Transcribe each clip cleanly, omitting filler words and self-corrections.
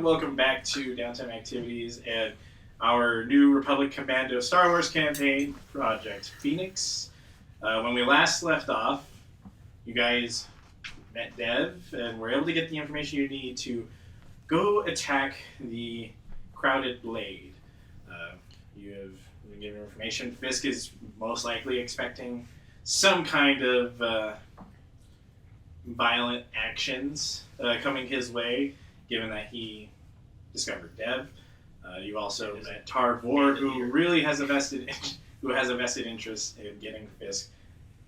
welcome back to Downtime Activities and our new Republic Commando Star Wars campaign, Project Phoenix. When we last left off, you guys met Dev and were able to get the information you need to go attack the crowded blade. You have been given information. Fisk is most likely expecting some kind of violent actions coming his way, given that he discovered Dev. You also met Tarvor, who really has a vested interest in getting Fisk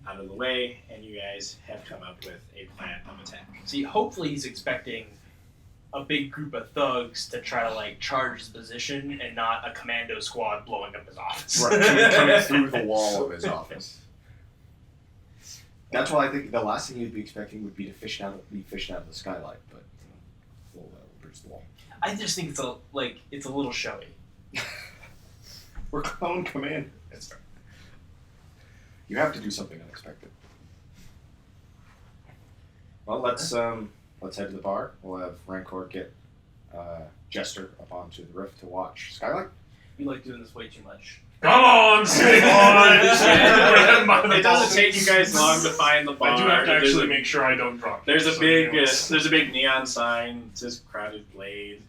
out of the way, and you guys have come up with a plan of attack. See, hopefully he's expecting a big group of thugs to try to charge his position, and not a commando squad blowing up his office. Right, coming through the wall of his office. That's why I think the last thing you'd be expecting would be to be fishing out of the skylight, but we'll bridge the wall. I just think it's a little showy. We're clone command. That's right. You have to do something unexpected. Well, let's head to the bar. We'll have Rancor get Jester up onto the roof to watch Skylight. You like doing this way too much. Come on, stay on! It doesn't take you guys long to find the bar. I do have to actually make sure I don't drop. There's a big neon sign. It says Crowded Blade.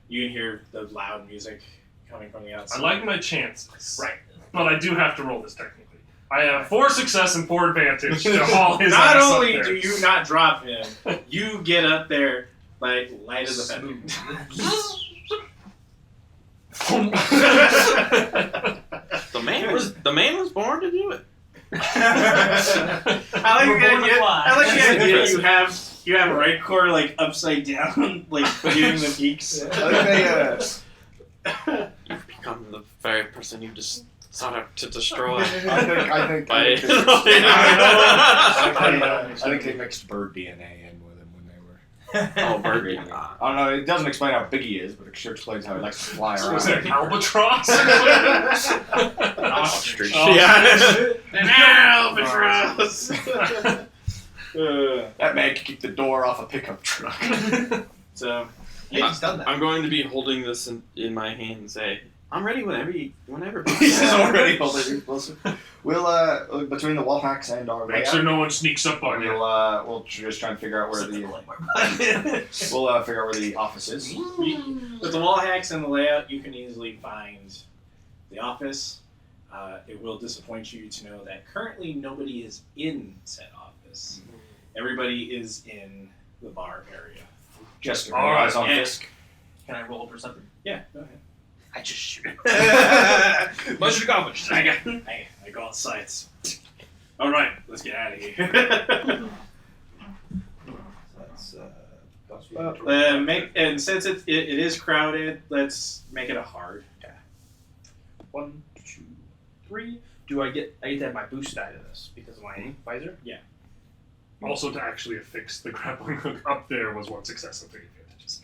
You can hear the loud music coming from the outside. I like my chances. Right. But I do have to roll this technically. I have 4 success and 4 advantage to haul his Not ass only up there. do you not drop him, you get up there like light as a feather. The man was born to do it. I like the idea you have Rancor upside down, giving the peaks. You've become the very person you just sought out to destroy. I think they mixed bird DNA in with him when they were. Oh, Birdie. I don't know. It doesn't explain how big he is, but it sure explains how he likes to fly around. Was it an albatross? An ostrich. Oh, Yeah. An albatross. That man can keep the door off a pickup truck. So Yeah, he's done that. I'm going to be holding this in my hand and say, I'm ready whenever. He's already holding explosive. We'll between the wall hacks and our Make layout, sure no one sneaks up on you. we'll just try and figure out where the office is. with the wall hacks and the layout, you can easily find the office. It will disappoint you to know that currently nobody is in said office. Everybody is in the bar area. Jester, All right, eyes on and- Fisk. Can I roll for something? Yeah, go ahead. I just shoot. Mission accomplished. I go on sights. All right, let's get out of here. And since it is crowded, let's make it a hard. 1, 2, 3. Do I get to have my boost die to this because of my visor? Yeah. Also, to actually affix the grappling hook up there was 1 success and 3 advantages.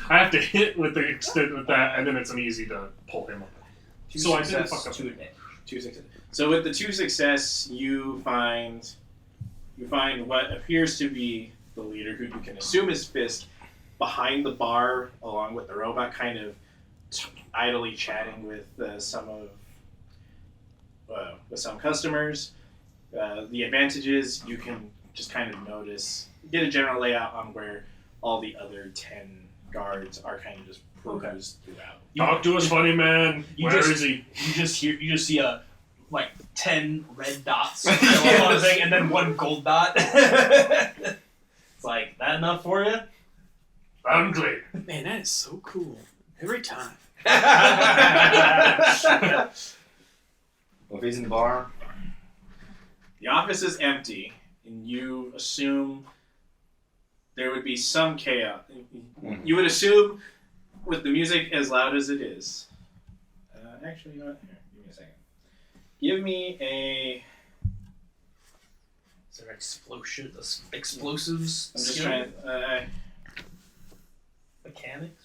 I have to hit with the extent with that, and then it's an easy to pull him up. 2 So I success, didn't fuck up 2 advantage. 2 success. So with the 2 success, you find what appears to be the leader, who you can assume is Fisk, behind the bar, along with the robot, kind of idly chatting with some customers. The advantages, you can just kind of get a general layout on where all the other 10 guards are kind of just posed throughout. Talk to us, funny man. Where is he? You just see 10 red dots on the thing, and then 1 gold dot. It's like, that enough for you? I'm clear. Man, that is so cool. Every time. Well, if he's in the bar, The office is empty, and you assume there would be some chaos. You would assume, with the music as loud as it is. Actually, you know what? Here, give me a second. Give me a... Is there explosives? I'm just trying... Mechanics?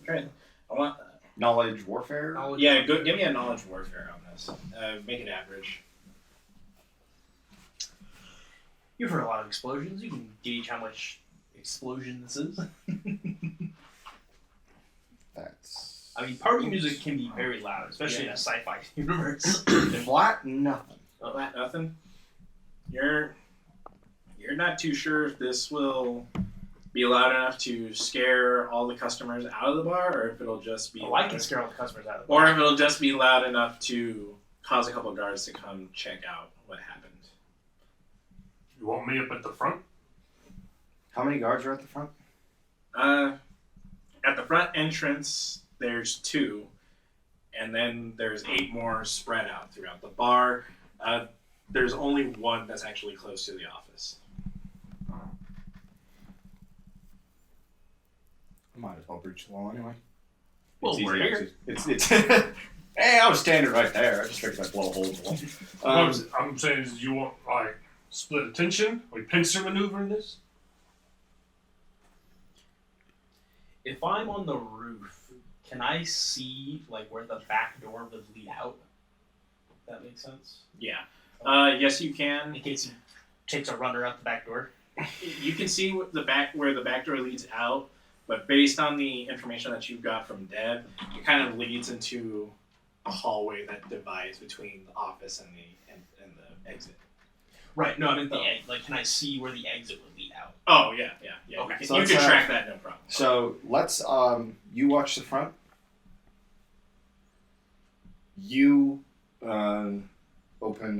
I want... knowledge warfare. Yeah, give me a knowledge warfare on this. Make it average. You've heard a lot of explosions. You can gauge how much explosion this is. I mean, party music can be very loud, especially in a sci-fi universe. Flat, nothing. Flat nothing. You're not too sure if this will be loud enough to scare all the customers out of the bar, or if it'll just be. I can scare all the customers out of the Or bar. if it'll just be loud enough to cause a couple guards to come check out what happened. You want me up at the front? How many guards are at the front? At the front entrance, there's 2, and then there's 8 more spread out throughout the bar. There's only 1 that's actually close to the office. I might as well breach the wall anyway. Well, It's we're easy here. access. It's hey, I was standing right there. I just figured I'd blow a hole in the wall. What I'm saying is, you want like split attention? We pincer maneuver in this? If I'm on the roof, can I see like where the back door would lead out? If that makes sense. Yeah. Yes, you can. In case he takes a runner out the back door. You can see where the back door leads out, but based on the information that you've got from Deb, it kind of leads into a hallway that divides between the office and the exit. Right. No, I meant the egg. Like, can I see where the exit would lead out? Oh yeah. Okay. You So can let's, track that, no problem. So let's you watch the front. You open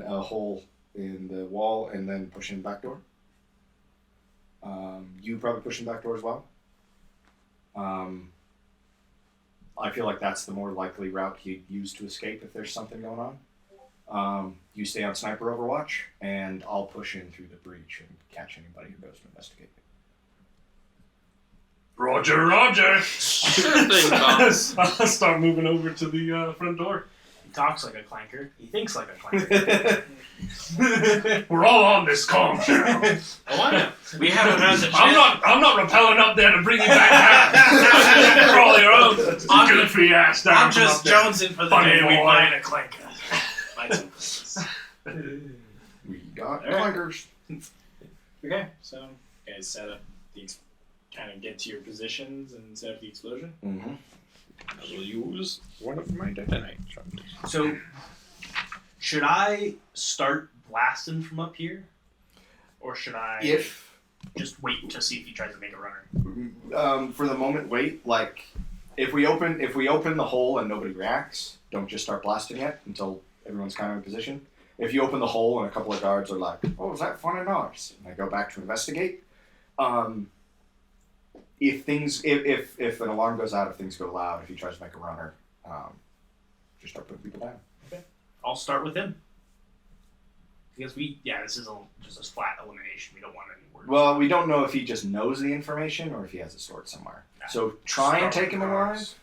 a hole in the wall and then push in the back door. You probably push in the back door as well. I feel like that's the more likely route you'd use to escape if there's something going on. You stay on sniper overwatch, and I'll push in through the breach and catch anybody who goes to investigate. Roger, Roger! Sure thing, boss. I'll start moving over to the front door. He talks like a clanker. He thinks like a clanker. We're all on this calm channel. Oh, I know. We haven't had the chance. I'm not rappelling up there to bring you back down. For all your own goofy ass down. I'm from just up there. jonesing for the Funny day we boy. find a clanker. Find some places. We got All right. clankers. Okay, so you guys set up kind of get to your positions and set up the explosion. Mm-hmm. I will use one of my detonite charges. So, should I start blasting from up here, or should I If just wait to see if he tries to make a runner? for the moment, wait. Like, if we open the hole and nobody reacts, don't just start blasting yet until everyone's kind of in position. If you open the hole and a couple of guards are like, "Oh, is that funny noise?" and I go back to investigate. If an alarm goes out, if things go loud, if he tries to make a runner, just start putting people down. I'll start with him. Because this is just a flat elimination. We don't want any words. Well, we don't know if he just knows the information or if he has it stored somewhere. So try and take him alive.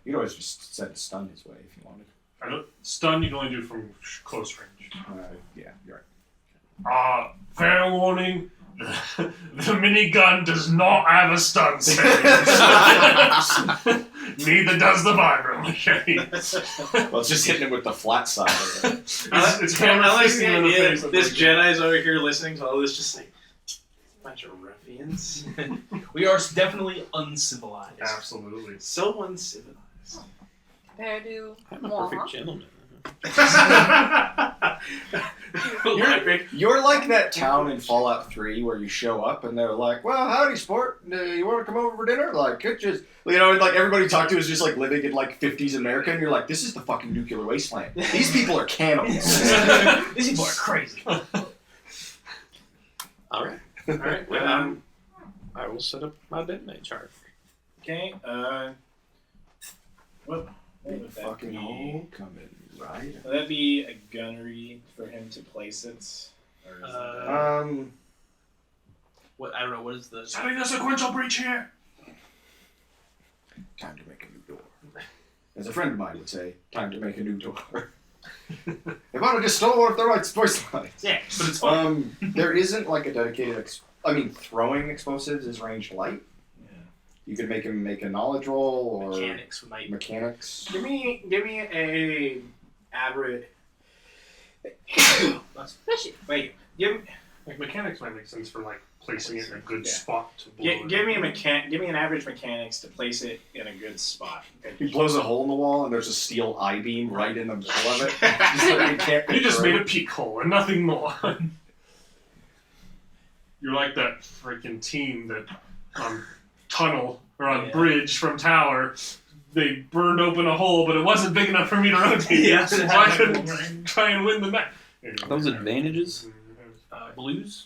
You'd always just send stun his way if you wanted. Stun you can only do from close range. Yeah, you're right. Fair warning. The minigun does not have a stun save. Neither does the vibro machine. Well, it's just hitting him with the flat side of it. It's camera I like fisting the him in the idea face. that this Jedi's over here listening to all this, just like bunch of ruffians. We are definitely uncivilized. Absolutely. So uncivilized. Compared to I'm a moi. perfect gentleman. You're like that town in Fallout 3 where you show up and they're like, "Well, howdy, sport. You want to come over for dinner?" Like, it just, like everybody you talk to is just like living in like 50s America, and you're like, "This is the fucking nuclear wasteland. These people are cannibals." These people are crazy. All right. Well, I will set up my detonate charge. Okay. What would that Fucking be? homecoming, right? Would that be a gunnery for him to place it? Or is What I don't know. What is the? Setting a sequential breach here. Time to make a new door. As a friend of mine would say, time to make a new door. If I'd have just stole one of the right voice lines. Yeah, but it's fun. There isn't like a dedicated. Throwing explosives is ranged light. Yeah. You could make him make a knowledge roll or Mechanics might. mechanics. Give me a average. Bless you. Wait. Give Like mechanics might make sense for like placing it in a good Yeah. spot to blow it Give me up. Give me an average mechanics to place it in a good spot. He blows a hole in the wall, and there's a steel I-beam right in the middle of it. Just like you can't You just through. made a peak hole and nothing more. You're like that freaking team that on tunnel or on bridge from tower. They burned open a hole, but it wasn't big enough for me to rotate. Yeah. So I couldn't try and win the match. Are those advantages? Blues.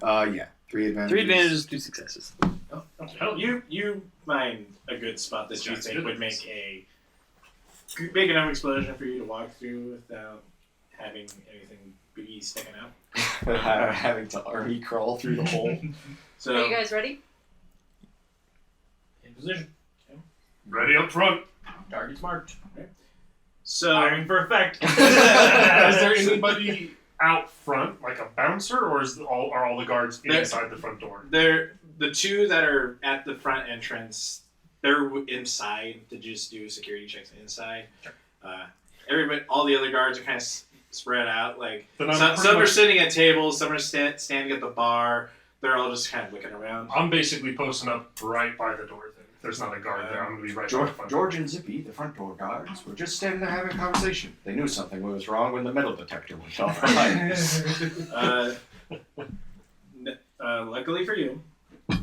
Yeah. 3 advantages. 3 advantages, 2 successes. Oh, okay. Oh, you find a good spot that you Sounds think good. would make a big enough explosion for you to walk through without having anything be sticking out. Having to army crawl through the hole. So Are you guys ready? In position. Ready up front. Target's marked. So Firing for effect. Is there anybody out front, like a bouncer, or are all the guards inside the front door? they're the two that are at the front entrance. They're inside to just do security checks inside. Sure. Everybody, all the other guards are kind of spread out. Like Then I'm some pretty are much- sitting at tables, some are standing at the bar. They're all just kind of looking around. I'm basically posting up right by the door. Then, if there's not a guard there, I'm gonna be right by the front door. George and Zippy, the front door guards, were just standing there having a conversation. They knew something was wrong when the metal detector went off. Luckily for you,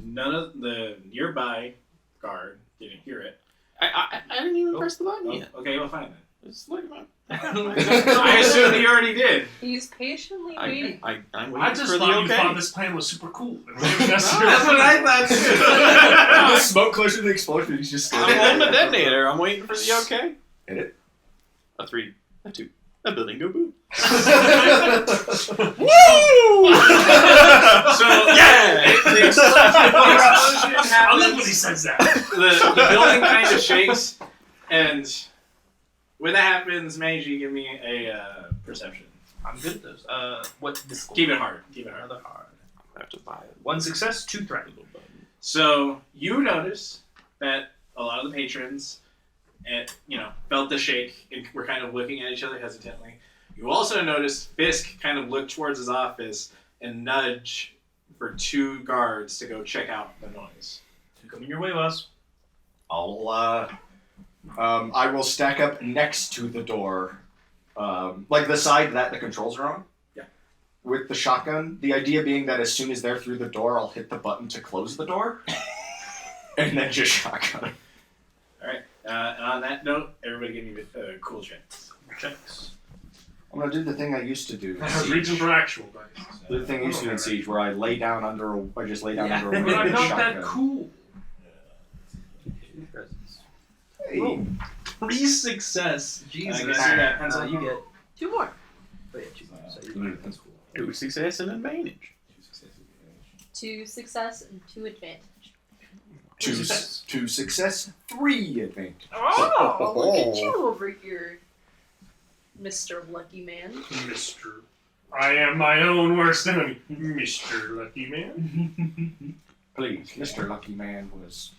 none of the nearby guard didn't hear it. I didn't even press the button Oh, yet. okay, well, fine then. Just look at my... I assume he already did. He's patiently waiting. I'm waiting I just for the thought you okay. thought this plan was super cool. And maybe That's what I thought the too. smoke closer to the explosion, he's just I'm holding the detonator. I'm waiting for the okay. Hit it. A 3, a 2, a building go boom. Woo! So Yeah! the explosion I love when he happens. says that. The building kind of shakes, and when that happens, Meiji, give me a perception. I'm good at those. What this? Keep it hard. Keep it hard. Another hard. I have to buy it. 1 success, 2 threat. So you notice that a lot of the patrons, felt the shake and were kind of looking at each other hesitantly. You also notice Fisk kind of look towards his office and nudge for 2 guards to go check out the noise. Coming your way, boss. I will stack up next to the door, like the side that the controls are on. Yeah. With the shotgun. The idea being that as soon as they're through the door, I'll hit the button to close the door, and then just shotgun. All right. And on that note, everybody give me a cool check. Checks. I'm gonna do the thing I used to do. in I was Siege. reaching for actual dice. The thing I used to do in Siege, where I lay down under a, I just lay down under a But I'm weighted not shotgun. that cool. Hey. 3 success. Jesus. I guess you got pencil. You get. 2 more. Oh, yeah, 2. So you're that's cool. 2 success and advantage. 2 success and 2 advantage. Two success, 3 advantage. Oh, look at you over here, Mr. Lucky Man. Mr. I am my own worst enemy, Mr. Lucky Man. Please, Mr. Lucky Man was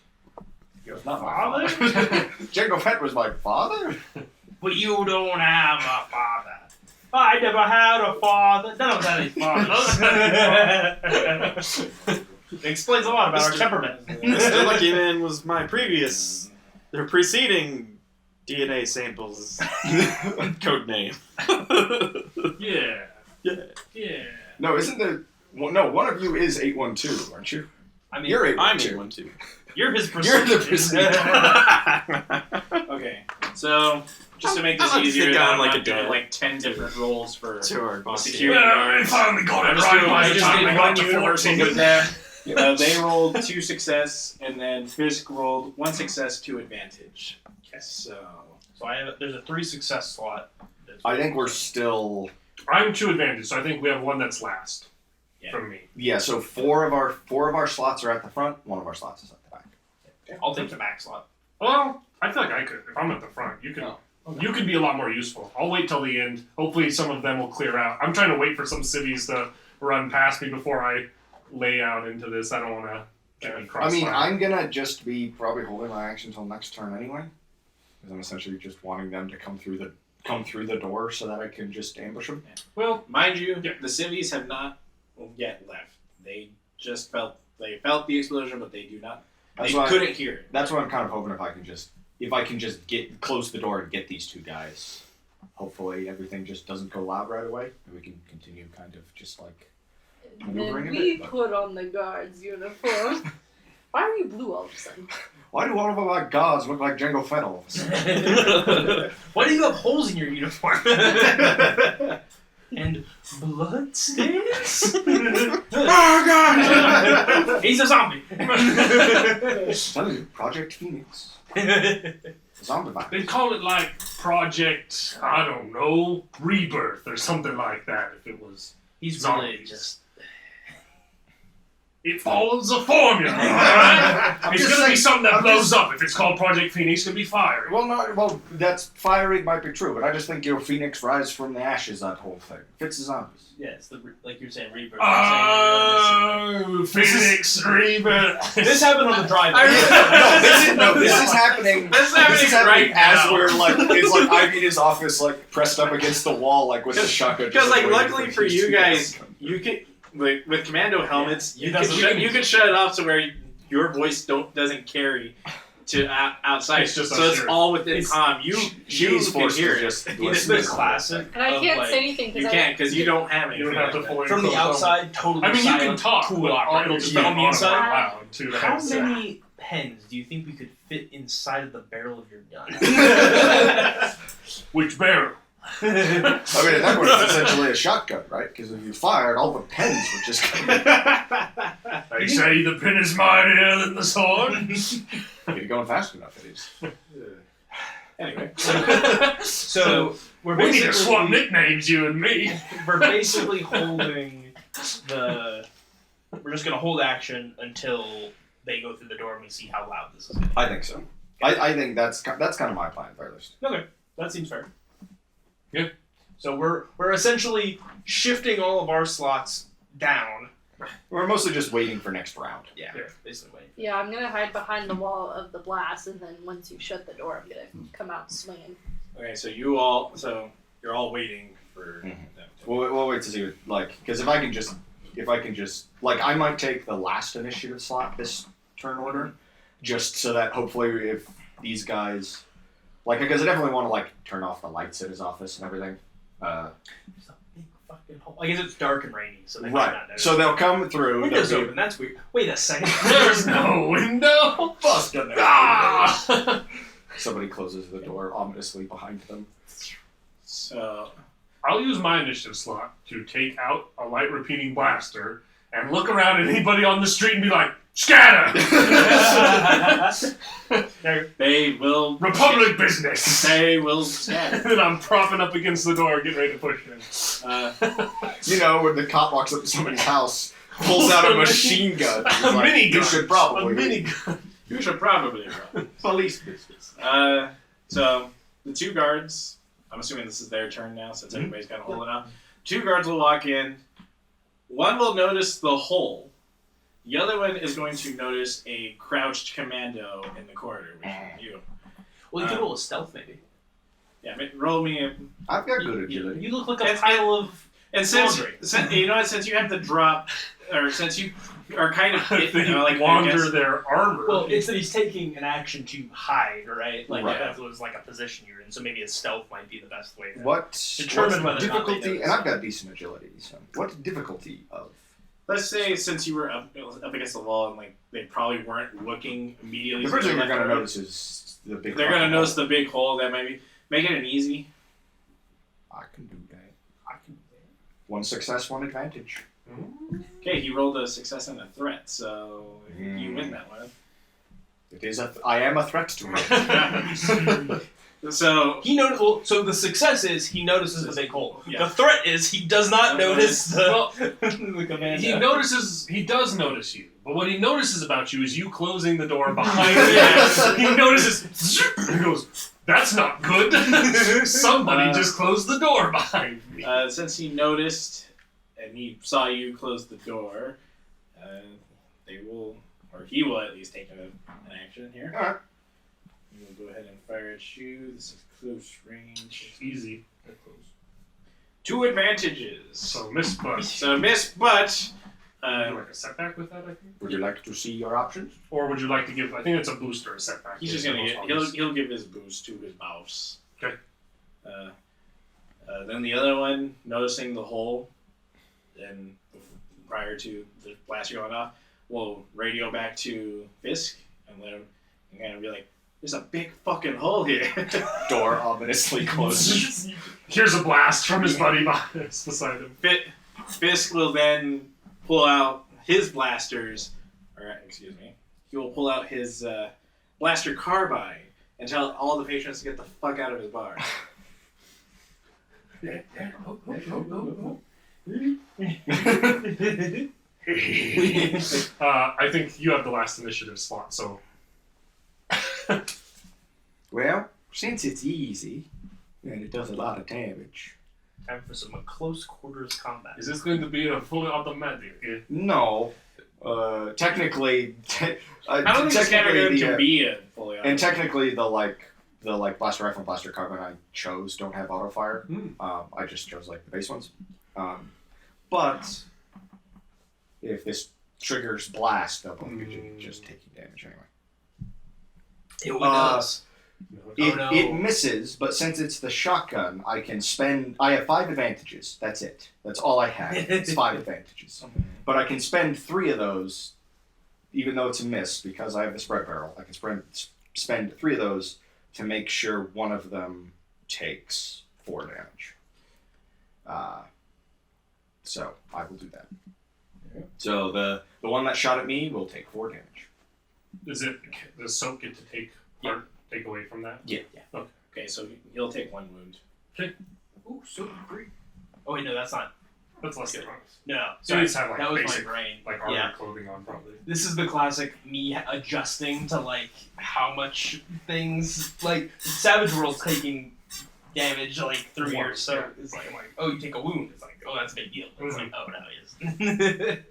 not my Father? father. Jango Fett was my father? But you don't have a father. I never had a father. None of us had any fathers. It explains a lot about our temperament. Mr. Lucky Man was my their preceding DNA samples code name. Yeah. Yeah. Yeah. No, isn't the... Well, no, one of you is 812, aren't you? I mean, You're I'm 812. 1 too. you're his You're the procedure. Okay. So just to make this I like to easier, think I'm I'm like not a doing dad. like 10 different roles for To our boss. security I guards. finally got I'm it just right doing by I the just time I did got one to universal 14. with that. They rolled 2 success, and then Fisk rolled 1 success, 2 advantage. So So there's a 3 success slot. I think we're still... I'm 2 advantage, so I think we have one that's last. Yeah. From me. Yeah, so 4 of our slots are at the front, 1 of our slots is at the back. I'll take the back slot. Well, I feel like I could. If I'm at the front, you can. Oh, okay. You could be a lot more useful. I'll wait till the end. Hopefully, some of them will clear out. I'm trying to wait for some cities to run past me before I lay out into this. I don't want to get me I crossfire. mean, I'm gonna just be probably holding my action until next turn anyway. Because I'm essentially just wanting them to come through the door so that I can just ambush them. Well, mind you, Yeah. the cities have not yet left. They just felt the explosion, but they do not. That's They why couldn't hear it. That's what I'm kind of hoping if I can just close the door and get these two guys. Hopefully everything just doesn't go loud right away, and we can continue kind of just like And maneuvering then a we bit, but- put on the guard's uniform. Why are you blue all of a sudden? Why do all of our guards look like Jango Fett all of a sudden? Why do you have holes in your uniform? And blood stains? Oh God! He's a zombie. Tell you, Project Phoenix. Zombie virus. They'd call it like Project, I don't know, Rebirth or something like that if it was. He's Zombies. really just. It follows a formula, alright? I'm It's just gonna be saying- something that I'm blows just- up. If it's called Project Phoenix, it's gonna be fire. Well, that's firing might be true, but I just think Phoenix rise from the ashes. That whole thing fits the zombies. Yeah, it's like you're saying, rebirth. Oh, Phoenix Rebirth. This happened on the drive. This is happening. This is happening right as now. we're like, it's like I'm in his office, like pressed up against the wall, like with a shotgun. Because just, like, waiting luckily for these you two guys, to come. you can with commando helmets, Yeah, you it can doesn't- you can shut it off so where your voice doesn't carry to outside. It's just so us it's hearing. all within It's- comm. You She's can forced hear to it. just It's listen the to classic. And I of, can't like, say anything because You can't because you don't have anything. You don't have to like fully From the control outside, totally I mean, you silent, can talk, cool but operator. it'll just But be on the inside, loud to the how headset. many pens do you think we could fit inside of the barrel of your gun? Which barrel? I mean, at that point, it's essentially a shotgun, right? Because if you fired, all the pens would just come. They say the pen is mightier than the sword. You're going fast enough, it is. Anyway, So we're We need basically to swap nicknames, you and me. we're basically holding the. We're just gonna hold action until they go through the door and we see how loud this is. I think so. I think that's kind of my plan, at the very least. Okay, that seems fair. Yeah. So we're essentially shifting all of our slots down. We're mostly just waiting for next round. Yeah, Yeah. basically. Yeah, I'm gonna hide behind the wall of the blast, and then once you shut the door, I'm gonna come out swinging. okay, so you're all waiting for Mhm. them. We'll wait to see what, like, because if I can just, like, I might take the last initiative slot this turn order, just so that hopefully if these guys, like, because I definitely want to, like, turn off the lights at his office and everything. There's a big fucking hole. I guess it's dark and rainy, so they might not Right. notice. So they'll come through. Windows they'll be- open. That's weird. Wait a second. There's no window. Busted it. Ah! Somebody closes the door ominously behind them. So I'll use my initiative slot to take out a light repeating blaster and look around at anybody on the street and be like, scatter! they will Republic business! They will scatter. And I'm propping up against the door, getting ready to push in. You know, when the cop walks up to somebody's house, pulls out a machine gun. he's A like, minigun. You should probably. A minigun. You should probably run. Police business. So the two guards, I'm assuming this is their turn now since everybody's kind of holding out. Two guards will walk in. One will notice the hole. The other one is going to notice a crouched commando in the corridor, which is you. Well, you could roll a stealth, maybe. Yeah, roll me a... I've got good agility. You look like a It's- pile of And since laundry. you know what, since you have to drop, or since you are kind of If they like I launder guess- their armor. Well, it's that he's taking an action to hide, right? Like Right. that was like a position you're in, so maybe a stealth might be the best way. To... What Determine what's whether or not they difficulty? notice. And I've got decent agility. So what difficulty of? Let's say since you were up against the wall and like they probably weren't looking immediately. The to first thing the they're left gonna or right. notice is the big. They're gonna fucking notice hole. the big hole that maybe make it an easy. I can do that. One success, one advantage. Okay, he rolled a success and a threat, so you win that one. It is I am a threat to him. So He noticed. Well, so the success is he notices the big hole. Yeah. The threat is he does not notice the, Well, the commando. he does notice you. But what he notices about you is you closing the door behind him. He notices, he goes, that's not good. Somebody just closed the door behind me. since he noticed and he saw you close the door, they will, or he will at least take an action here. Alright. He will go ahead and fire at you. This is close range. Easy. 2 advantages. So miss, but So miss, but would you like a setback with that? I think. Would you like to see your options? Or would you like to give? I think it's a boost or a setback. he's just It's gonna the get. most He'll obvious. give his boost to his mouse. Okay. Then the other one, noticing the hole, and prior to the blaster going off, will radio back to Fisk and let him and kind of be like, "There's a big fucking hole here." Door ominously closes. Here's a blast from his buddy beside him. Fisk will then pull out his blasters, or excuse me, he will pull out his blaster carbine and tell all the patrons to get the fuck out of his bar. I think you have the last initiative slot, so Well, since it's easy and it does a lot of damage. Time for some close quarters combat. is this going to be a fully automatic? No, technically, I don't think it's ever going to the, be a fully and technically the blaster rifle and blaster carbine I chose don't have auto fire. I just chose like the base ones. But if this triggers blast, they'll both get you just taking damage anyway. It does. It misses, but since it's the shotgun, I can spend. I have 5 advantages. That's it. That's all I have. It's 5 advantages. But I can spend 3 of those, even though it's a miss, because I have the spread barrel. I can spend 3 of those to make sure one of them takes 4 damage. So I will do that. So the one that shot at me will take 4 damage. Does Soap get to take away from that? Yeah. Okay, so he'll take 1 wound. Ooh, so great. Oh wait, no, that's not. That's less than honest. No, So sorry, you just have like that was basic my brain. like armor Yeah. clothing on probably. This is the classic me adjusting to like how much things like Savage World's taking damage like through Yeah. here, so it's like oh you take a wound, it's like oh that's a big deal. It's like oh no it isn't.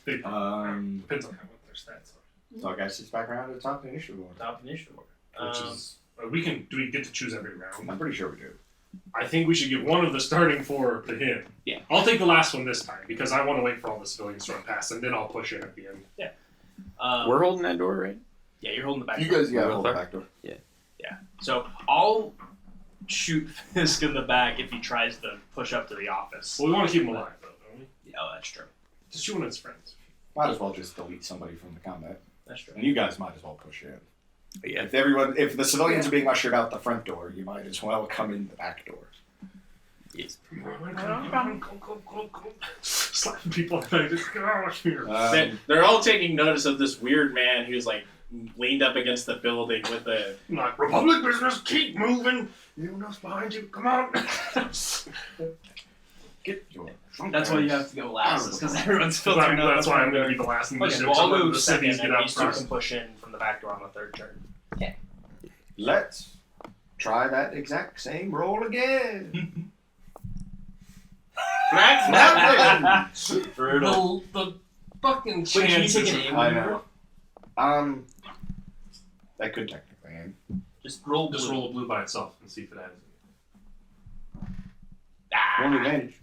Depends on what their stats are. So I guess it's back around to the top of the initiative order. Top initiative order. Which is we can. Do we get to choose every round? I'm pretty sure we do. I think we should give one of the starting 4 to him. Yeah. I'll take the last one this time because I want to wait for all the civilians to run past, and then I'll push in at the end. We're holding that door, right? Yeah, you're holding the back. You guys Yeah, gotta hold the there. back door. So I'll shoot Fisk in the back if he tries to push up to the office. Well, we want to keep him alive, though, don't we? Yeah, oh, that's true. Just shoot one of his friends. Might as well just delete somebody from the combat. That's true. And you guys might as well push in. Yeah. If the civilians are being ushered out the front door, you might as well come in the back door. Yes. Come. Slapping people at night. Just get out of here. They're all taking notice of this weird man who's like leaned up against the building with the. Like, Republic business, keep moving. Anyone else behind you? Come on. Get your That's why you have to go last, because everyone's filtering out. That's why I'm going to be the last in the Okay, initiative. well, I'll so go the second, cities get and out these two first. can push in from the back door on the 3rd turn. Let's try that exact same roll again. That's nothing. Brutal. The fucking Wait, can you chances. take an aim I maneuver? know. That could technically aim. Just roll Just blue. roll a blue by itself and see if it has Ah, One advantage.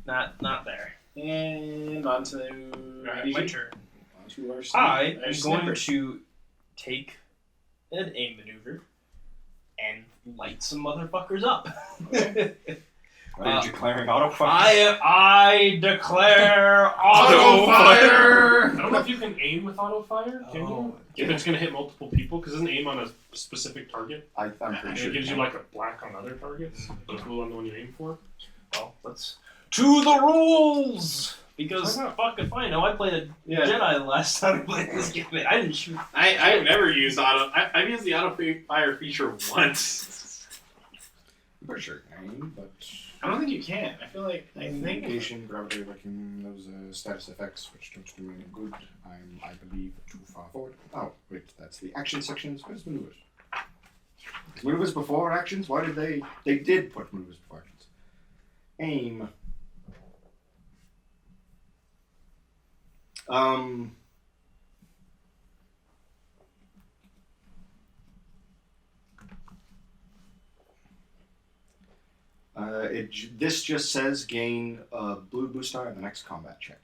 not there. And on to Alright, my turn. On to our I am our going snipper. to take an aim maneuver and light some motherfuckers up. Are you declaring auto fire? I declare auto fire. I don't know if you can aim with auto fire. Can you? If it's going to hit multiple people, because it doesn't aim on a specific target. I'm And pretty it sure. gives you like a black on other targets, but blue on the one you aim for. Well, let's to the rules because Why not? fuck if I know. I played a Yeah. Jedi the last time I played this game. I didn't shoot. I've never used auto. I've used the auto fire feature once. I'm pretty sure aim, but. I don't think you can. I feel like I think. Navigation, gravity, working, those status effects, which don't do any good. I'm, I believe, too far forward. Oh, wait, that's the action sections. Where's maneuvers? Maneuvers before actions? Why did they? They did put maneuvers before actions. Aim. This just says gain a blue boost die on the next combat check.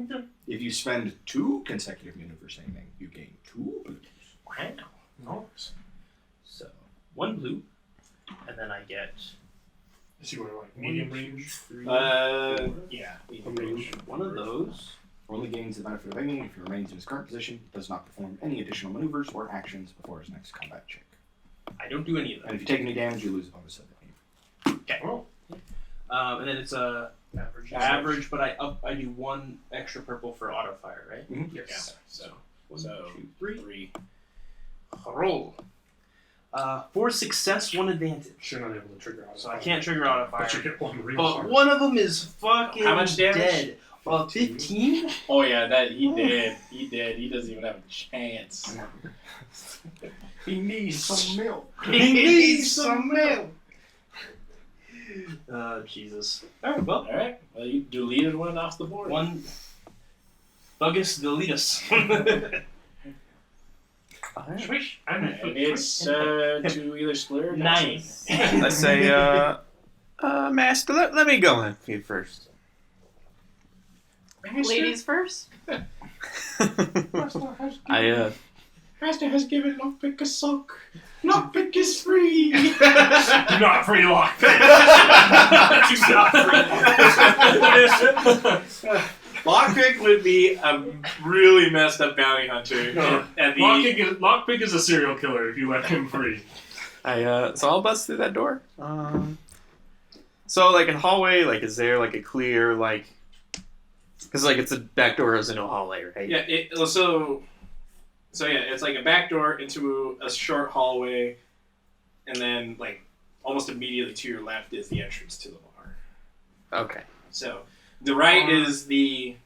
Okay. If you spend 2 consecutive maneuvers aiming, you gain 2 blues. Wow. Nice. So 1 blue, and then I get Is he going like medium range? 3. Yeah. One of those. Only gains the benefit of aiming if he remains in his current position, does not perform any additional maneuvers or actions before his next combat check. I don't do any of And them. if you take any damage, you lose a bonus of aim. Okay. Oh. And then it's a average, but I do 1 extra purple for auto fire, right? Mhm. Yes. Yeah. So 1, so 2, 3. 3. Roll. 4 success, 1 advantage. You're not able to trigger auto So I can't trigger auto fire. But you get 1 real But hard. one of them is fucking How much damage? dead. 15? Oh yeah, that he did. He did. He doesn't even have a chance. He needs some milk. He needs some milk. Jesus. Alright, well. All right. Well, you deleted one off the board. 1. Buggus deletus. Swish. And it's to either split or 9. I say, Master, let me go in for you first. Ladies first. Master has given Lockpick a sock. Lockpick is free. Do not free lock. Do not Lockpick would be a really messed up bounty hunter. No. And the Lockpick is a serial killer if you let him free. So I'll bust through that door. So like in hallway, like is there like a clear like? Because like it's a back door goes into a hallway, right? yeah. So yeah, it's like a back door into a short hallway, and then like almost immediately to your left is the entrance to the bar. Okay. So the right is you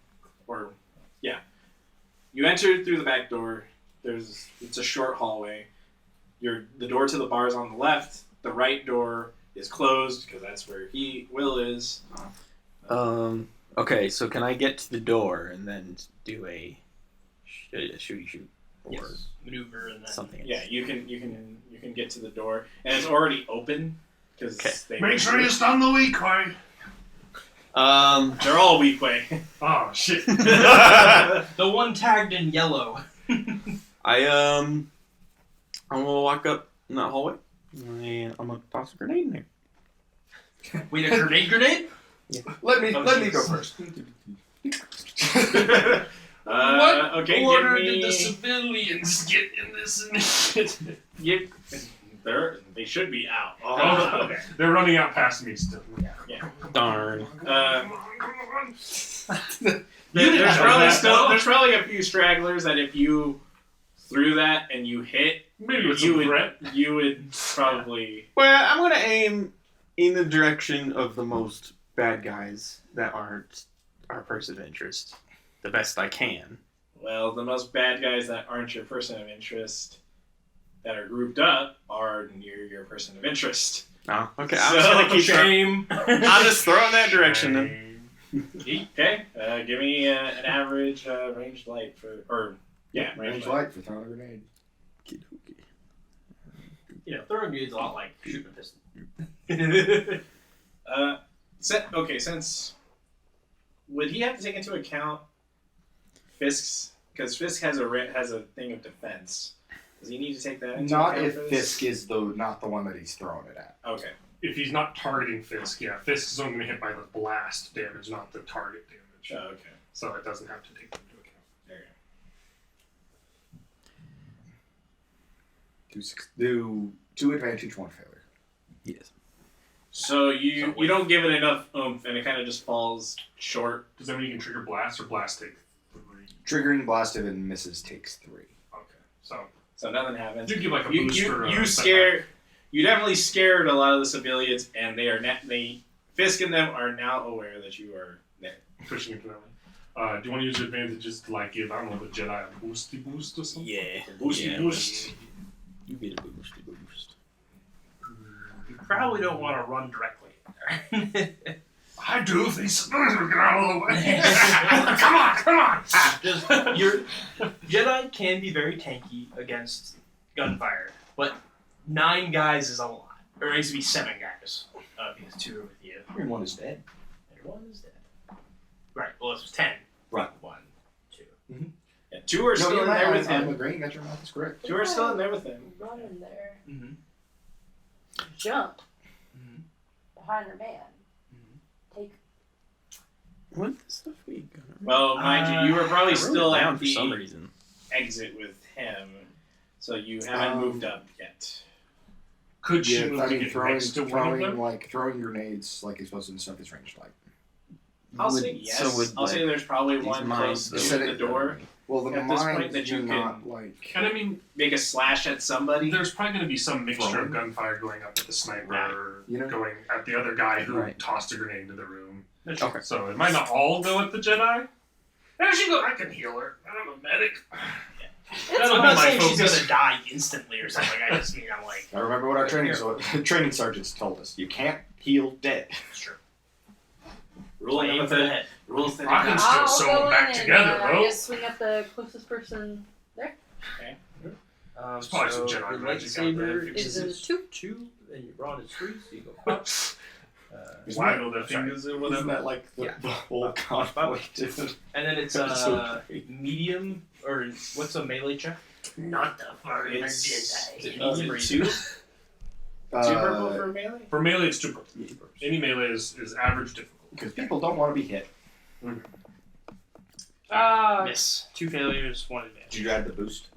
enter through the back door. It's a short hallway. The door to the bar is on the left. The right door is closed because that's where Will is. Okay, so can I get to the door and then do a shoot or Yes. Maneuver and then. something? Yeah, you can get to the door, and it's already open because they Make sure you stun the weak way. they're all weak way. Oh shit. The one tagged in yellow. I'm gonna walk up in that hallway and I'm gonna toss a grenade in there. Wait, a grenade? Let me jeez. go first. What okay, order give me. did the civilians get in this initiative? They should be out. Oh, okay. They're running out past me still. Darn. There's probably a few stragglers that if you threw that and you hit, Maybe with you some would threat. probably. Well, I'm gonna aim in the direction of the most bad guys that aren't our person of interest, the best I can. Well, the most bad guys that aren't your person of interest, that are grouped up, are near your person of interest. Oh, okay. So, I'm just gonna keep. Shame. I'll just throw in that direction then. Okay, give me an average ranged light ranged Range light. light for throwing a grenade. Throwing grenades a lot like shooting a pistol. Since would he have to take into account Fisk's? Because Fisk has a thing of defense. Does he need to take that into Not account? if for this? Fisk is not the one that he's throwing it at. Okay. If he's not targeting Fisk, yeah, Fisk is only going to hit by the blast damage, not the target damage. Oh, okay. So it doesn't have to take that into account. There you Do 2 advantage, 1 failure. Yes. So you don't give it enough oomph, and it kind of just falls short. Does that mean you can trigger blast or blast take 3? Triggering blast if it misses takes 3. Okay, so So nothing happens. you give like a boost for You definitely scared a lot of the civilians, and Fisk and them are now aware that you are there. pushing into that one. Do you want to use your advantages to like give, I don't know, the Jedi a boosty boost or something? Yeah. Boosty boost. You get a boosty boost. You probably don't want to run directly in there. I do if these civilians get out of the way. Come on! Your Jedi can be very tanky against gunfire, but 9 guys is a lot. Or it needs to be 7 guys. Because 2 are with you. And one is dead. And 1 is dead. Right. Well, this was 10. Right. 1, 2. Yeah, 2 are still in there with I'm him. agreeing that your math is correct. 2 are still in there with him. Run in there. Mm-hmm. Jump Mhm. behind the man. Take. What stuff we got? Well, mind you, you were probably I wrote still it down at for some the reason. exit with him, so you haven't moved up yet. Could she move to get next to one of them? throwing grenades like explosive and stuff is ranged light. I'll Would- say yes. so would, I'll say there's probably these one mines close that to the door. Well, the At this point mines that you you're can- not like. And I mean, Make a slash at somebody. there's probably going to be some mixture Throwing. of gunfire going up at the sniper, Right. You know? going at the other guy who Right. tossed a grenade into the room. Okay. So it might not all go at the Jedi. There she goes. I can heal her. I'm a medic. It's That'll I'm be not my saying she's focus. gonna die instantly or something. I just mean I'm like, I remember what our training sergeants told us. You can't heal dead. sure. Rule Aim number for the th- head. Rule I can 39. still I'll sew go them back in together, and, bro. just swing at the closest person. It's probably some Jedi your magic out lightsaber there. Is a 2. and your rod is 3, so you go pop. Waggle their fingers or Isn't whatever. that like the whole conflict? Dude? And then it's That's so great. medium, or what's a melee check? Not the far It's- Jedi. Medium 2? 2 purple for melee? For melee, it's 2 purple. Any melee is average difficult. Because people don't want to be hit. Miss. 2 failures, 1 advantage. Did you add the boost?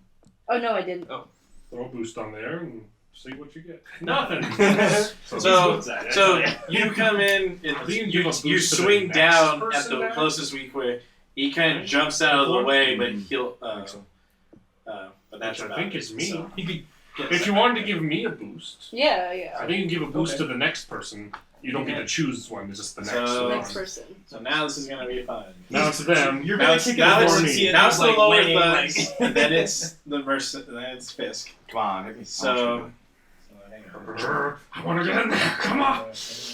Oh no, I didn't. Throw a boost on there and see what you get. Nothing. So you come in, and I think you you give a boost to the swing next down at person the there? closest weak where he kind of jumps out of the way, but Mhm. he'll. Excellent. But that's Which I about think it. is me. So, If you wanted to give me a boost, Yeah, I yeah. think you can give a boost Okay. to the next person. You don't get to choose one, it's just the next So- one. Next person. so now this is gonna be fun. Now it's them. You're Now gonna it's, kick now it it's, for me. me. now it's the like, lower laying, thugs, like- and then it's the then it's Fisk. Come on, hit me. So, I want to get in there. Come on.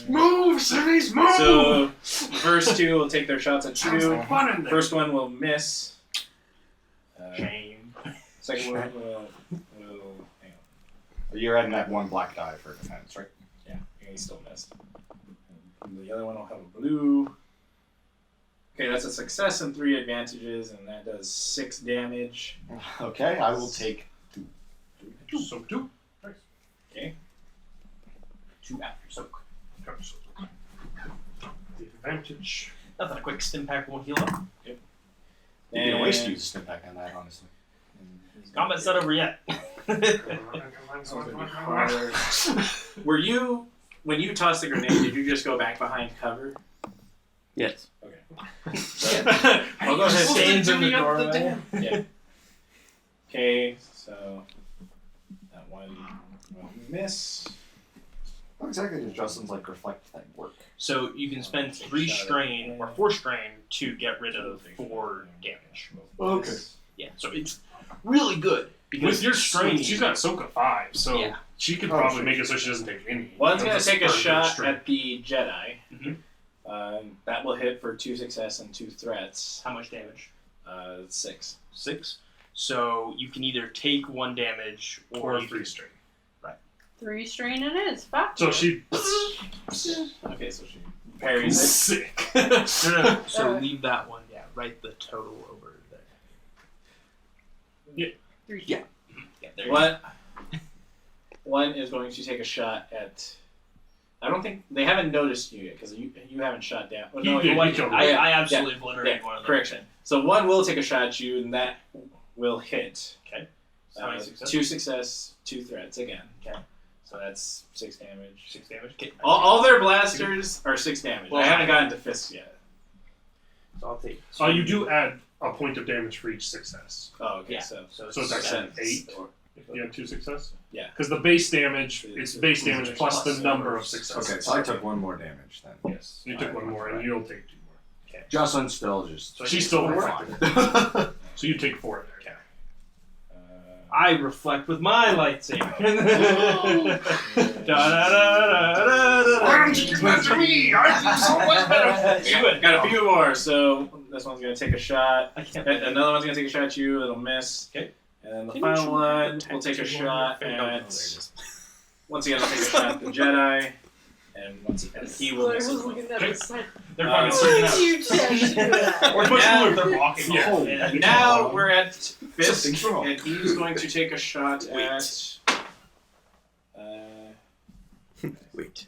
Move, cities, move! So the first 2 will take their shots at Sounds you. like fun in there. First one will miss. Shame. Second one will hang on. You're adding that one black die for defense, right? Yeah, he still missed. And the other one will have a blue. Okay, that's a success and 3 advantages, and that does 6 damage. Okay, I will take. So 2. Okay. 2 after soak. The advantage. Nothing a quick stim pack won't heal up. It'd be a waste to use a step back on that, honestly. Combat's not over yet. Were you, when you tossed the grenade, did you just go back behind cover? Yes. I'll go ahead. Stands in the doorway. Yeah. Okay, so that one will miss. How exactly does Justin's like reflect thing work? So you can spend 3 strain or 4 strain to get rid of 4 damage. Okay. Yeah, so it's really good because With your strength, she's got Soka 5, so Yeah. she could Oh, probably shit. make it so she doesn't take any. One's It'll gonna just take a burn her shot strength. at the Jedi. Mhm. That will hit for 2 success and 2 threats. How much damage? 6. 6. So you can either take 1 damage or Or you 3 can- strain. 3 strain it is. Fuck. So she. Okay, so she parries it. Sick. No. So Alright. leave that one. Yeah, write the total over there. 3 Yeah. Yeah, there you go. What? One is going to take a shot at. I don't think they haven't noticed you yet because you haven't shot down. Oh, no, He did, you- he killed her. I absolutely obliterated one of them. correction. So one will take a shot at you, and that will hit. Okay. So how many success? 2 success, 2 threats again. Okay. So that's 6 damage. 6 damage. Okay. All their blasters are 6 damage. Well, I haven't gotten to Fisk yet. So I'll take. You do add a point of damage for each success. Oh, okay. Yeah. So So it's actually seven. 8 Or- if you have 2 success? Yeah. Because the base damage, it's base damage plus the number of successes. Okay, so I took 1 more damage then. Yes, you took 1 more and you'll take 2 more. Justin's still just. So She's still fine. So you take 4 there. Okay. Uh, I reflect with my lightsaber. Why don't you give that to me? I do so much better. got a few more. So this one's gonna take a shot. I can't. Another one's gonna take a shot at you. It'll miss. Okay. And then the Can final you one shoot will take a the shot one? at. Once again, I'll take a shot at the Jedi. And once again, he will Blair miss was as well. looking at the sign. They're Uh, fucking What freaking did you actually do that? Or push Now- if they're walking. Yeah. Oh, And now we're at Fisk, Something's wrong. and he's going to take a shot at. Wait.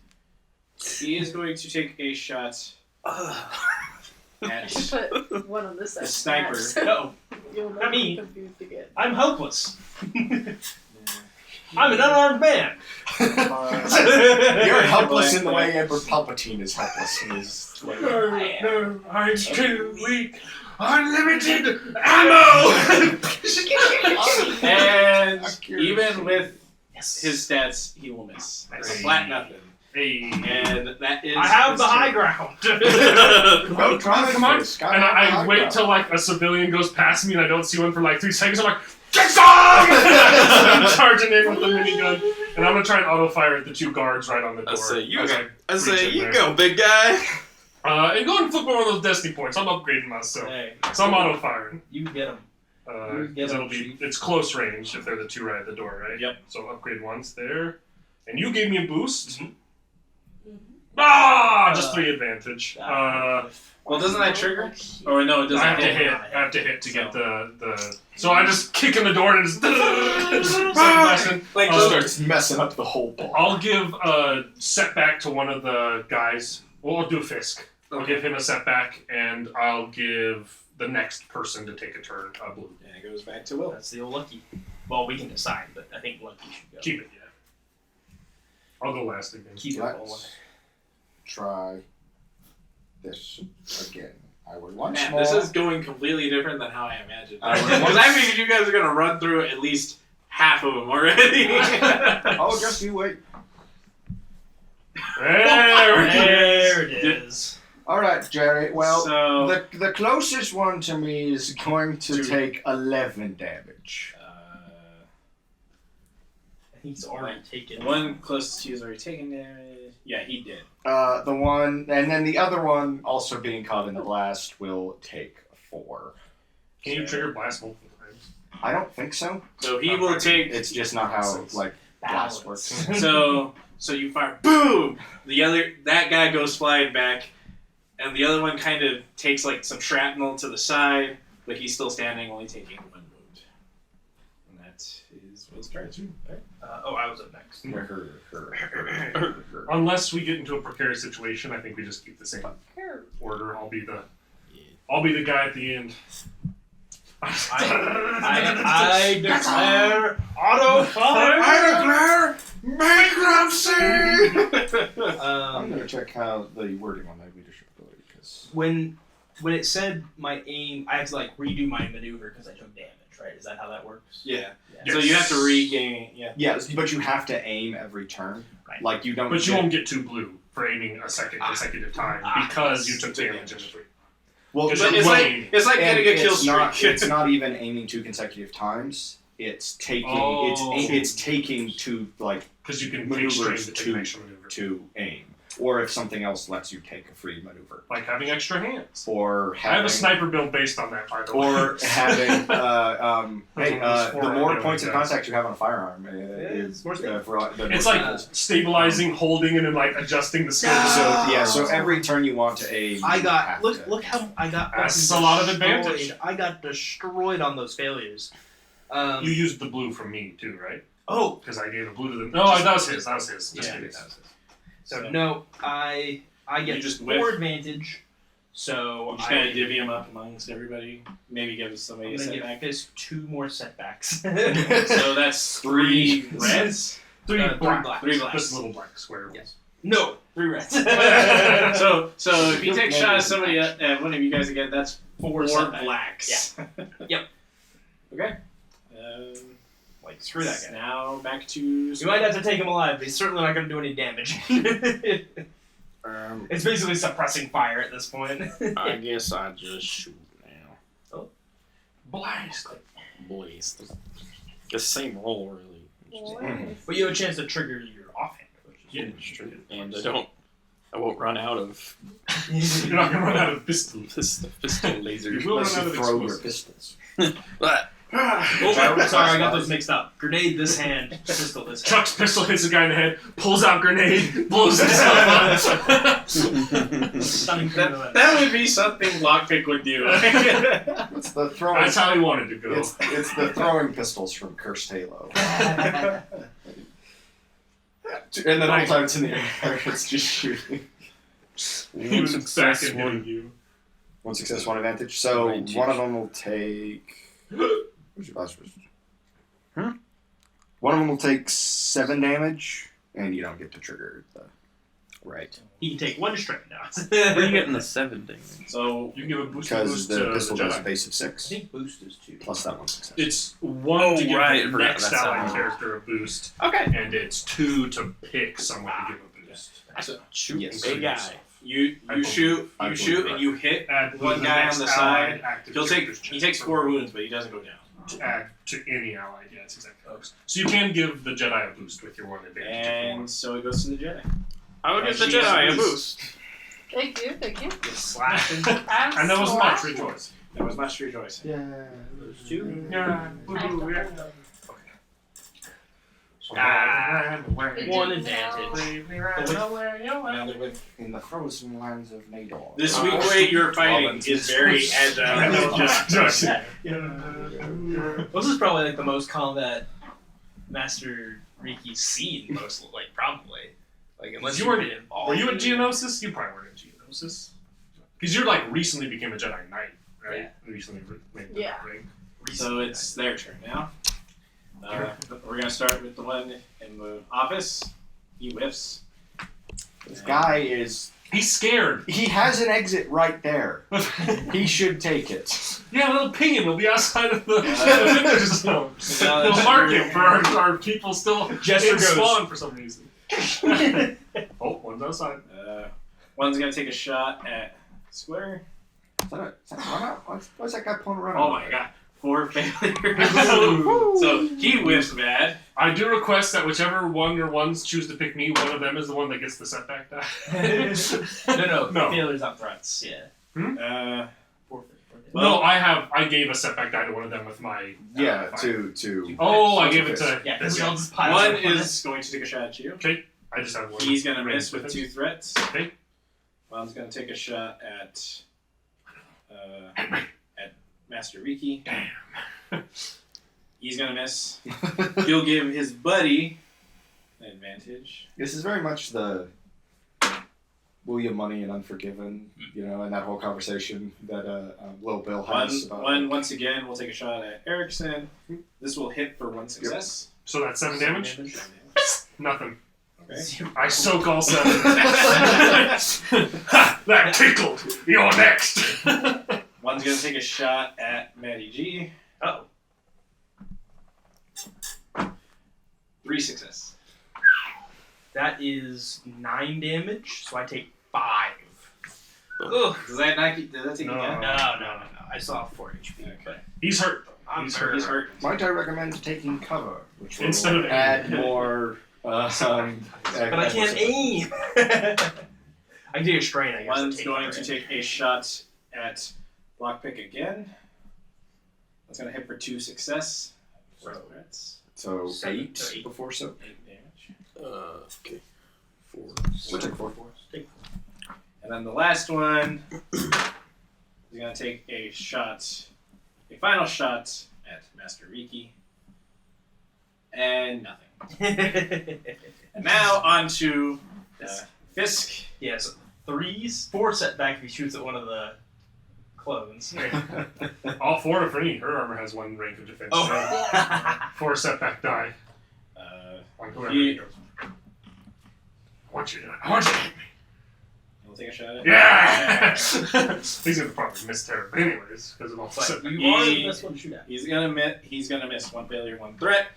He is going to take a shot I should at put one on this side. the sniper. No, You'll I mean- be confused again. I'm helpless. I'm an unarmed man. You're helpless in the way Emperor Palpatine is helpless in his way. No, I'm too weak. Unlimited ammo! And even with Yes. his stats, he will miss. Nice. A flat nothing. Hey. And that is. I have his the high turn. ground. Go try Come on. this. And I wait till like a civilian goes past me and I don't see one for like 3 seconds. I'm like, get some! I'm charging in with the minigun, and I'm gonna try and auto fire at the 2 guards right on the door. I say you. Okay. I say Reach in you there. go, big guy. And go and flip one of those destiny points. I'm upgrading myself, Hey, so I'm auto firing. you get him. Because it's close range if they're the 2 right at the door, right? Yep. So upgrade once there, and you gave me a boost. Mhm. Ah, just 3 advantage. Well, doesn't that trigger? Or no, it I doesn't. have to hit. I have to hit to get the. So I just kick in the door and just. Blasting. Like, Just starts messing up the whole ball. I'll give a setback to one of the guys. Well, I'll do Fisk. I'll give him a setback, and I'll give the next person to take a turn blue. and it goes back to Will. That's the old lucky. Well, we can decide, but I think lucky should go. Keep it, yeah. I'll go last again. Keep it Let's going. try this again. I would once Man, more. this is going completely different than how I imagined. I would Because once- I figured you guys are gonna run through at least half of them already. Oh, just you wait. There it is. All right, Jerry. Well, so, the closest one to me is going to Two. take 11 damage. I think he's already taken. one closest to you is already taken damage. Yeah, he did. The one, and then the other one, also being caught in the blast, will take 4. Can you trigger blast multiple times? I don't think so. So he will take. It's just not how like blast works. So you fire, boom! That guy goes flying back, and the other one kind of takes like some shrapnel to the side, but he's still standing, only taking 1 wound. And that is Will's turn. Right? I was up next. Unless we get into a precarious situation, I think we just keep the same order. I'll be the guy at the end. I declare auto fire. declare bankruptcy! I'm Um, gonna check how the wording on my leadership ability, because when it said my aim, I had to like redo my maneuver because I took damage. Right? Is that how that works? Yeah. Yes. So you have to regain. Yeah. yes, but you have to aim every turn. Right. Like you don't. But you get- won't get 2 blue for aiming a second consecutive time because you took damage in the 3. Well, Because But you're it's winning. like and getting a kill it's not. streak. It's not even aiming 2 consecutive times. It's taking. Oh. It's taking 2 like Because you can take Maneuvers strings to take to- an extra maneuver. to aim, or if something else lets you take a free maneuver, Like having extra hands. or I having. have a sniper build based on that, by the way. Or having, the Four more audio points of guys. contact you have on a firearm is more stable. It's like stabilizing, holding, and then like adjusting the scope. So every turn you want to aim, I you got have look to- look how I got. That's fucking a lot of destroyed. advantage. I got destroyed on those failures. You used the blue from me too, right? Oh, Because I gave a blue to them. No, that was his. That was his. Just Yeah. kidding. so no, I get You just 4 whiff. advantage. So Just kind of divvy them up amongst everybody. Maybe give us somebody I'm a gonna give setback. Fisk 2 more setbacks. So that's 3 reds. 3 3 black. blacks. 3 blacks. Just little black square ones. Yes. No, 3 reds. So if you take a shot at somebody at one of you guys again, that's 4 setback. blacks. Yep. Okay. Like screw that guy. Now back to. You might have to take him alive, but he's certainly not going to do any damage. It's basically suppressing fire at this point. I guess I just shoot now. Blast. Boys, the same roll really. But you have a chance to trigger your offhand, which is Yeah. And I won't run out of You're not gonna run out of pistols. pistol laser. You will Unless run out you of throw your explosives. pistols. But Oh, sorry, I got those mixed up. Grenade this hand, pistol this hand. Chuck's pistol hits the guy in the head, pulls out grenade, blows himself up. Stunning criminal. That would be something Lockpick would do. It's the throwing. That's how he wanted to go. It's the throwing pistols from Cursed Halo. And then the whole time it's in the air, it's just shooting. He was back in hitting you. 1 success, 1 advantage. So Advantage. one of them will take. Where's your last one? One of them will take 7 damage, and you don't get to trigger the. Right. He can take 1 strain now. Where are you getting the 7 damage? So You can give a boost Because to the the pistol does a Jedi. base of I 6, think boost is 2. plus that 1 success. It's 1 to give right, I the forgot next that's allied how- character a boost, Okay. and it's 2 to pick someone to give a boost. Shoot, Yes. big guy. you I shoot, I you believe shoot, right. and you hit Add one the guy next on the allied side. active He character's takes check. 4 wounds, but he doesn't go down. To add to any allied, yeah, it's exactly. So you can give the Jedi a boost with your 1 advantage. if you And want. so it goes to the Jedi. I would And give the she gets Jedi a a boost. boost. Thank you, thank you. Just slashing. And that was much rejoice. That was much rejoicing. Yeah. Those 2. Yeah. One advantage. In the frozen lands of Nador. This weak weight you're fighting is very agile. Just- This is probably like the most combat Master Riki's seen, most like probably. Like unless You you were- were involved. Were you at in- Geonosis? You probably weren't at Geonosis. Because you're like recently became a Jedi Knight, right? Yeah. Recently made the Yeah. rank. So it's their turn now. We're gonna start with the one in the office. He whiffs. This guy is. He's scared. He has an exit right there. He should take it. Yeah, a little ping will be outside of the window zone. Now We'll that's mark true. it for our people still Jester in goes. Spawn for some reason. Oh, one's outside. One's gonna take a shot at Square. Is that a run out? Why's that guy pulling around? Oh my god. 4 failures. So he whiffs bad. I do request that whichever one or ones choose to pick me, one of them is the one that gets the setback die. no, No. failures up fronts. Yeah. Forfeit. No, I gave a setback die to one of them with my. Yeah, fire. to. Oh, I gave it to. Yeah, this because we all guy. just pile One up on is going to take a shot at you. Okay, I just have one. He's gonna range miss with it. 2 threats. Okay. One's gonna take a shot at Master Riki. Damn. He's gonna miss. He'll give his buddy an advantage. This is very much the William Money and Unforgiven, and that whole conversation that Lil Bill has about. One once again will take a shot at Erickson. This will hit for 1 success. So that's 7 damage. Nothing. Okay. I soak all 7. Ha! That tickled. You're next. One's gonna take a shot at Maddie G. Oh. 3 success. That is 9 damage, so I take 5. Ugh. Does that not does that take No. you down? No. I saw 4 HP. Okay. But He's hurt. I'm He's hurt. He's hurt. Might I recommend taking cover, which will Instead of add aim. more. But I can't aim. I can take a strain, I guess. One's going to take a shot at Lockpick again. That's gonna hit for 2 success. 4 threats. So 7 8 to 8. before so. 8 damage. Okay. 4. We'll take 4. And then the last one is gonna take a final shot at Master Riki. And nothing. And now on to Fisk. Yeah, so 4 setback if he shoots at one of the clones. All 4 are free. Her armor has 1 rank of defense. Oh. 4 setback die on whoever he- it goes. I want you to hit me. You'll take a shot at it. Yeah! He's gonna probably miss terribly anyways because of all the But setback. you are the best one to shoot at. He's gonna miss 1 failure, 1 threat.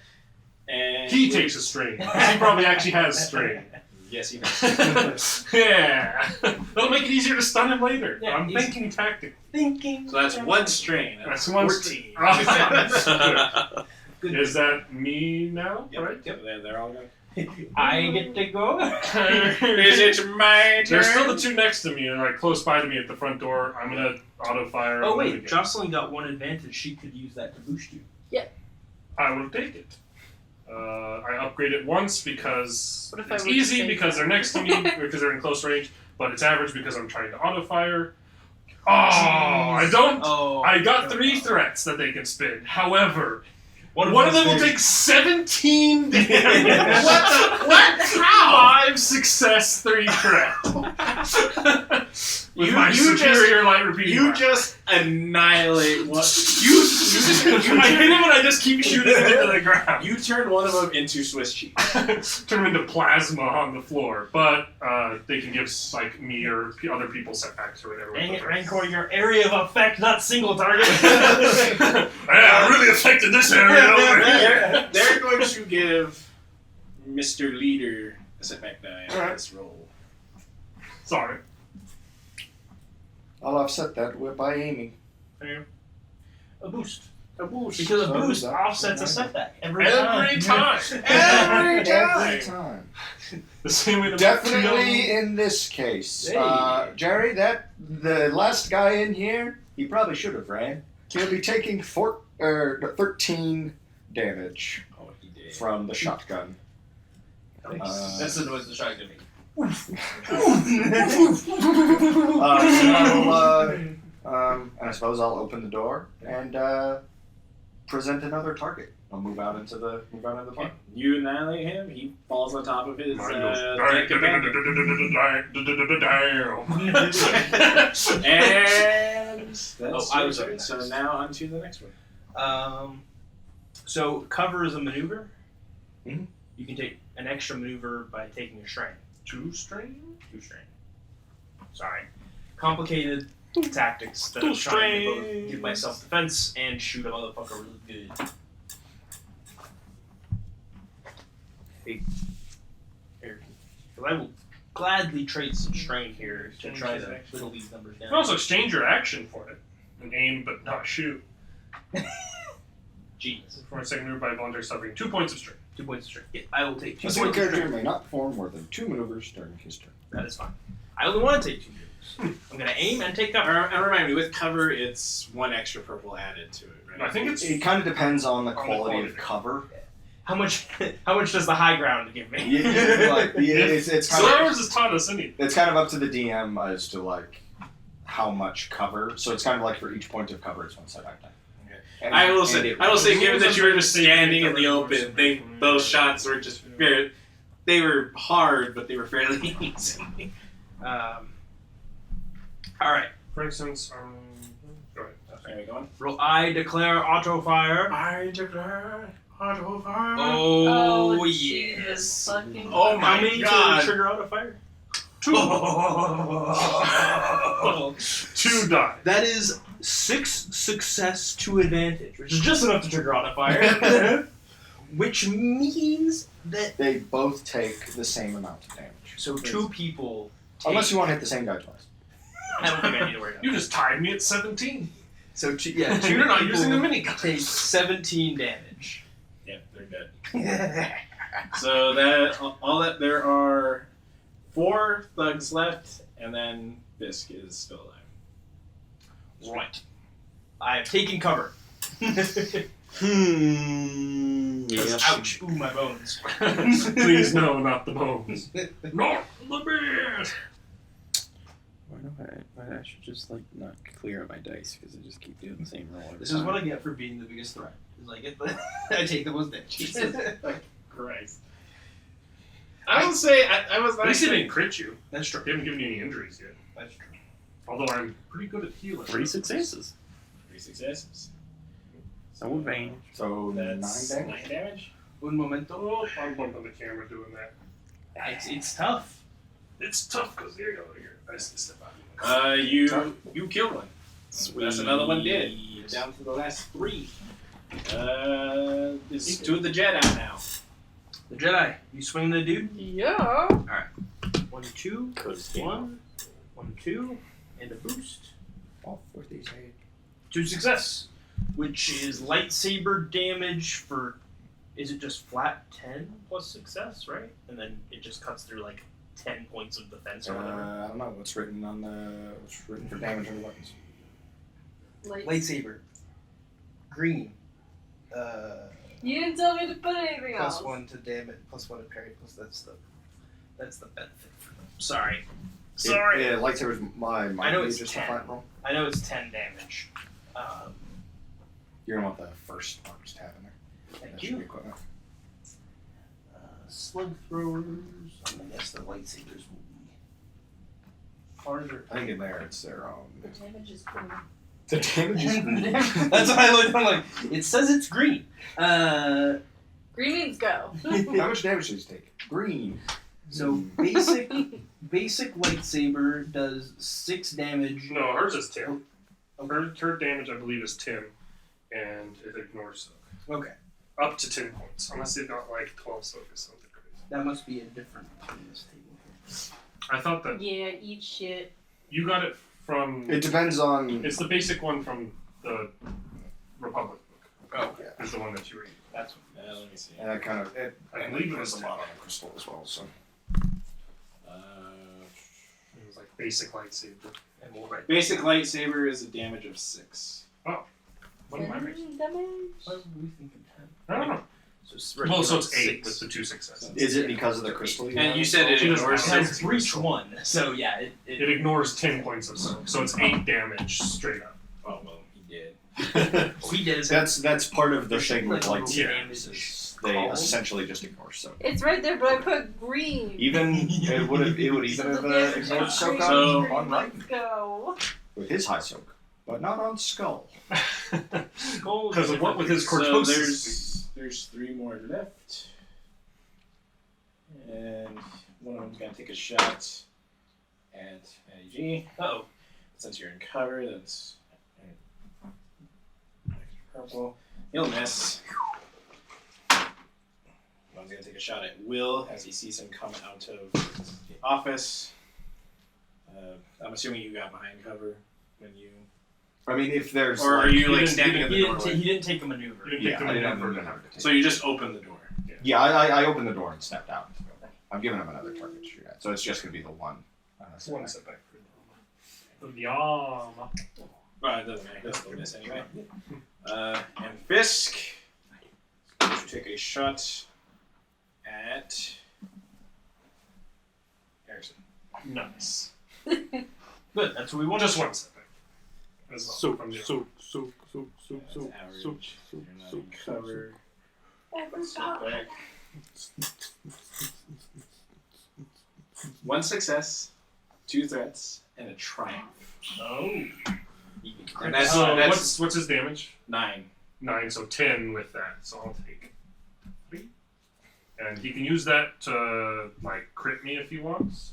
And He takes a strain. He probably actually has strain. Yes, he does. Yeah. That'll make it easier to stun him later. Yeah, I'm he's- thinking tactic. Thinking. So that's 1 strain. That's 14. Good. Is that me now? Yep, Right? yep, they're all good. I get to go. Is it my turn? There's still the 2 next to me, like close by to me at the front door. I'm gonna auto fire. Oh wait, Jocelyn got 1 advantage. She could use that to boost you. Yeah. I will take it. I upgrade it once because What if I it's were to easy say because that? they're next to me or because they're in close range, but it's average because I'm trying to auto fire. Oh, I don't. Oh. I got 3 threats that they can spin. However, One of them will take 17 damage. What? How? 5 success, 3 threat. With You- my you superior light repeating. You armor. just annihilate what I hit him and I just keep shooting him into the ground. you turn one of them into Swiss cheese. Turn him into plasma on the floor, but they can give like me or other people setbacks or whatever. Dang it, Rancor, your area of effect, not single target. Yeah, I really affected this area over here. They're going to give Mr. Leader a setback die on Alright. this roll. Sorry. I'll offset that by aiming. A boost. A boost. Because a So boost that- offsets a setback. Every Every time. time. Every Every time. time. The same way the Definitely in this case. Hey. Jerry, the last guy in here, he probably should have ran. He'll be taking 13 damage Oh, he did. from the shotgun. That's the noise the shotgun makes. And I suppose I'll open the door and present another target. I'll move out into the park. You annihilate him, he falls on top of his Mine goes deck abandoned. down. And that's I your was turn. up So next. now on to the next one. So cover is a maneuver. Mhm. You can take an extra maneuver by taking a strain. 2 strain? 2 strain. Sorry. Complicated tactics that I'm trying to both give myself defense and shoot a motherfucker really good. Because I will gladly trade some strain here to try to whittle these numbers You down. can also exchange your action for it. And aim but not shoot. Genius. For a second move by voluntary suffering. 2 points of strain. 2 points of strain. Yeah, I will take 2 A points single of character strain. may not perform more than 2 maneuvers during his turn. That is fine. I only want to take 2 moves. I'm going to aim and take cover. And remind me, with cover, it's 1 extra purple added to it, right? I think it's It kind of depends on the On the quality quality. of cover. How much does the high ground give me? It's kind Star of Wars has taught us anything. it's kind of up to the DM as to like how much cover. So it's kind of like for each point of cover, it's 1 setback die. And- I will and say, it- given that you were just standing in the open, those shots were just very, they were hard, but they were fairly easy. All right. For instance, go ahead. There we go. Roll. I declare auto fire. I declare auto fire. Oh, Jesus yes. fucking Oh How my many God. to trigger auto fire? 2. 2 die. That is 6 success to advantage, which is just enough to trigger auto fire. Which means that They both take the same amount of damage. so 2 people. Take, Unless you want to hit the same guy twice. I don't think I need to worry about You that. just tied me at 17. So 2 2 You're not people using the minigun. take 17 damage. Yeah, they're dead. So that all that there are 4 thugs left, and then Fisk is still alive. Right. I have taken cover. Ouch. Ooh, my bones. Please, no, not the bones. No, the beard. Why I should just like not clear my dice because I just keep doing the same roll every This is time. what I get for being the biggest threat. Is I get the I take the most damage. Jesus Christ. I will say, I was At least he not. didn't crit you. That's true. He haven't given you any injuries yet. That's true. Although I'm pretty good at healing. 3 successes. 3 successes. No advantage. So That's 9 damage. 9 damage. Un momento. Oh, I'm going on the camera doing that. It's tough. It's tough because here you go. Here, I just step out. You killed one. That's another one dead. You're down to the last 3. There's 2 of the Jedi now. The Jedi, you swing the dude. Yeah. 1, 2, 1, 1, 2, and a boost. All 4 of these aid. 2 success, which is lightsaber damage for. Is it just flat 10 plus success, right? And then it just cuts through like 10 points of defense or whatever. I don't know what's written for damage on the weapons. Like, Lightsaber. Green. You didn't tell me to put anything plus else. 1 to damage, plus 1 to parry, plus that's the benefit for them. Sorry. Sorry. Yeah, lightsabers. My I know be it's just 10. a flat roll. I know it's 10 damage. You're gonna want the first arms tab in there. Thank That should be you. equipment. Slug throwers. I'm gonna guess the lightsabers will be harder. I think in there it's their own. The damage is green. The damage is green. That's what I looked. I'm like, it says it's green. Green means go. How much damage does it take? Green. So basic lightsaber does 6 damage. No, hers is 10. Her damage, I believe, is 10, and it ignores soak. Okay, Up to 10 points, unless they've got like 12 soak or something crazy. that must be a different on this table here. I thought that Yeah, eat shit. you got it from. It depends on. It's the basic one from the Republic book. Oh, Yeah. Is the one that you read. that's Let me see. And it kind of. I believe it was a 10. lot on the crystal as well. So. It was like basic lightsaber. and we'll write. Basic lightsaber is a damage of 6. What am I reading? Damage. Why were we thinking 10? I don't know. So it's Well, so it's 8 6. with the 2 successes. Is it because of the crystal? And you said it She doesn't ignores have It has breach 1, so yeah, It ignores 10 points of soak, so it's 8 damage straight up. Oh well, he did. we did. That's part of the There should thing be, with like, lightsabers. damage is They called. essentially just ignore soak. It's right there, but I put green. Even it would even So have the damage ignored is soak green. So- on right Let's go. with his high soak, but not on skull. Because of what with his So cortosis? there's 3 more left, and one of them's gonna take a shot at AG. Oh, Since you're in cover, that's purple. He'll miss. One's gonna take a shot at Will as he sees him come out of the office. I'm assuming you got behind cover when you. I mean, if there's Or are like, you like he standing at the doorway? didn't take a maneuver. You didn't yeah, take the I didn't have maneuver the to have maneuver to take. So you just open the door. Yeah, I opened the door and stepped out. I'm giving him another target to shoot at, so it's just gonna be the one. One setback for the Yama. Well, it doesn't matter. He'll still miss anyway. And Fisk, you take a shot at Harrison. Nice. Good, that's what we want. Just one setback. As well, Soak, from the soak, soak, soak, soak, That's soak, average. soak, You're soak, not soak, in soak, cover. Everybody. Setback. 1 success, 2 threats, and a triumph. Oh. And that's, so that's what's his damage? 9. 9, so 10 with that. So I'll take 3. And he can use that to like crit me if he wants.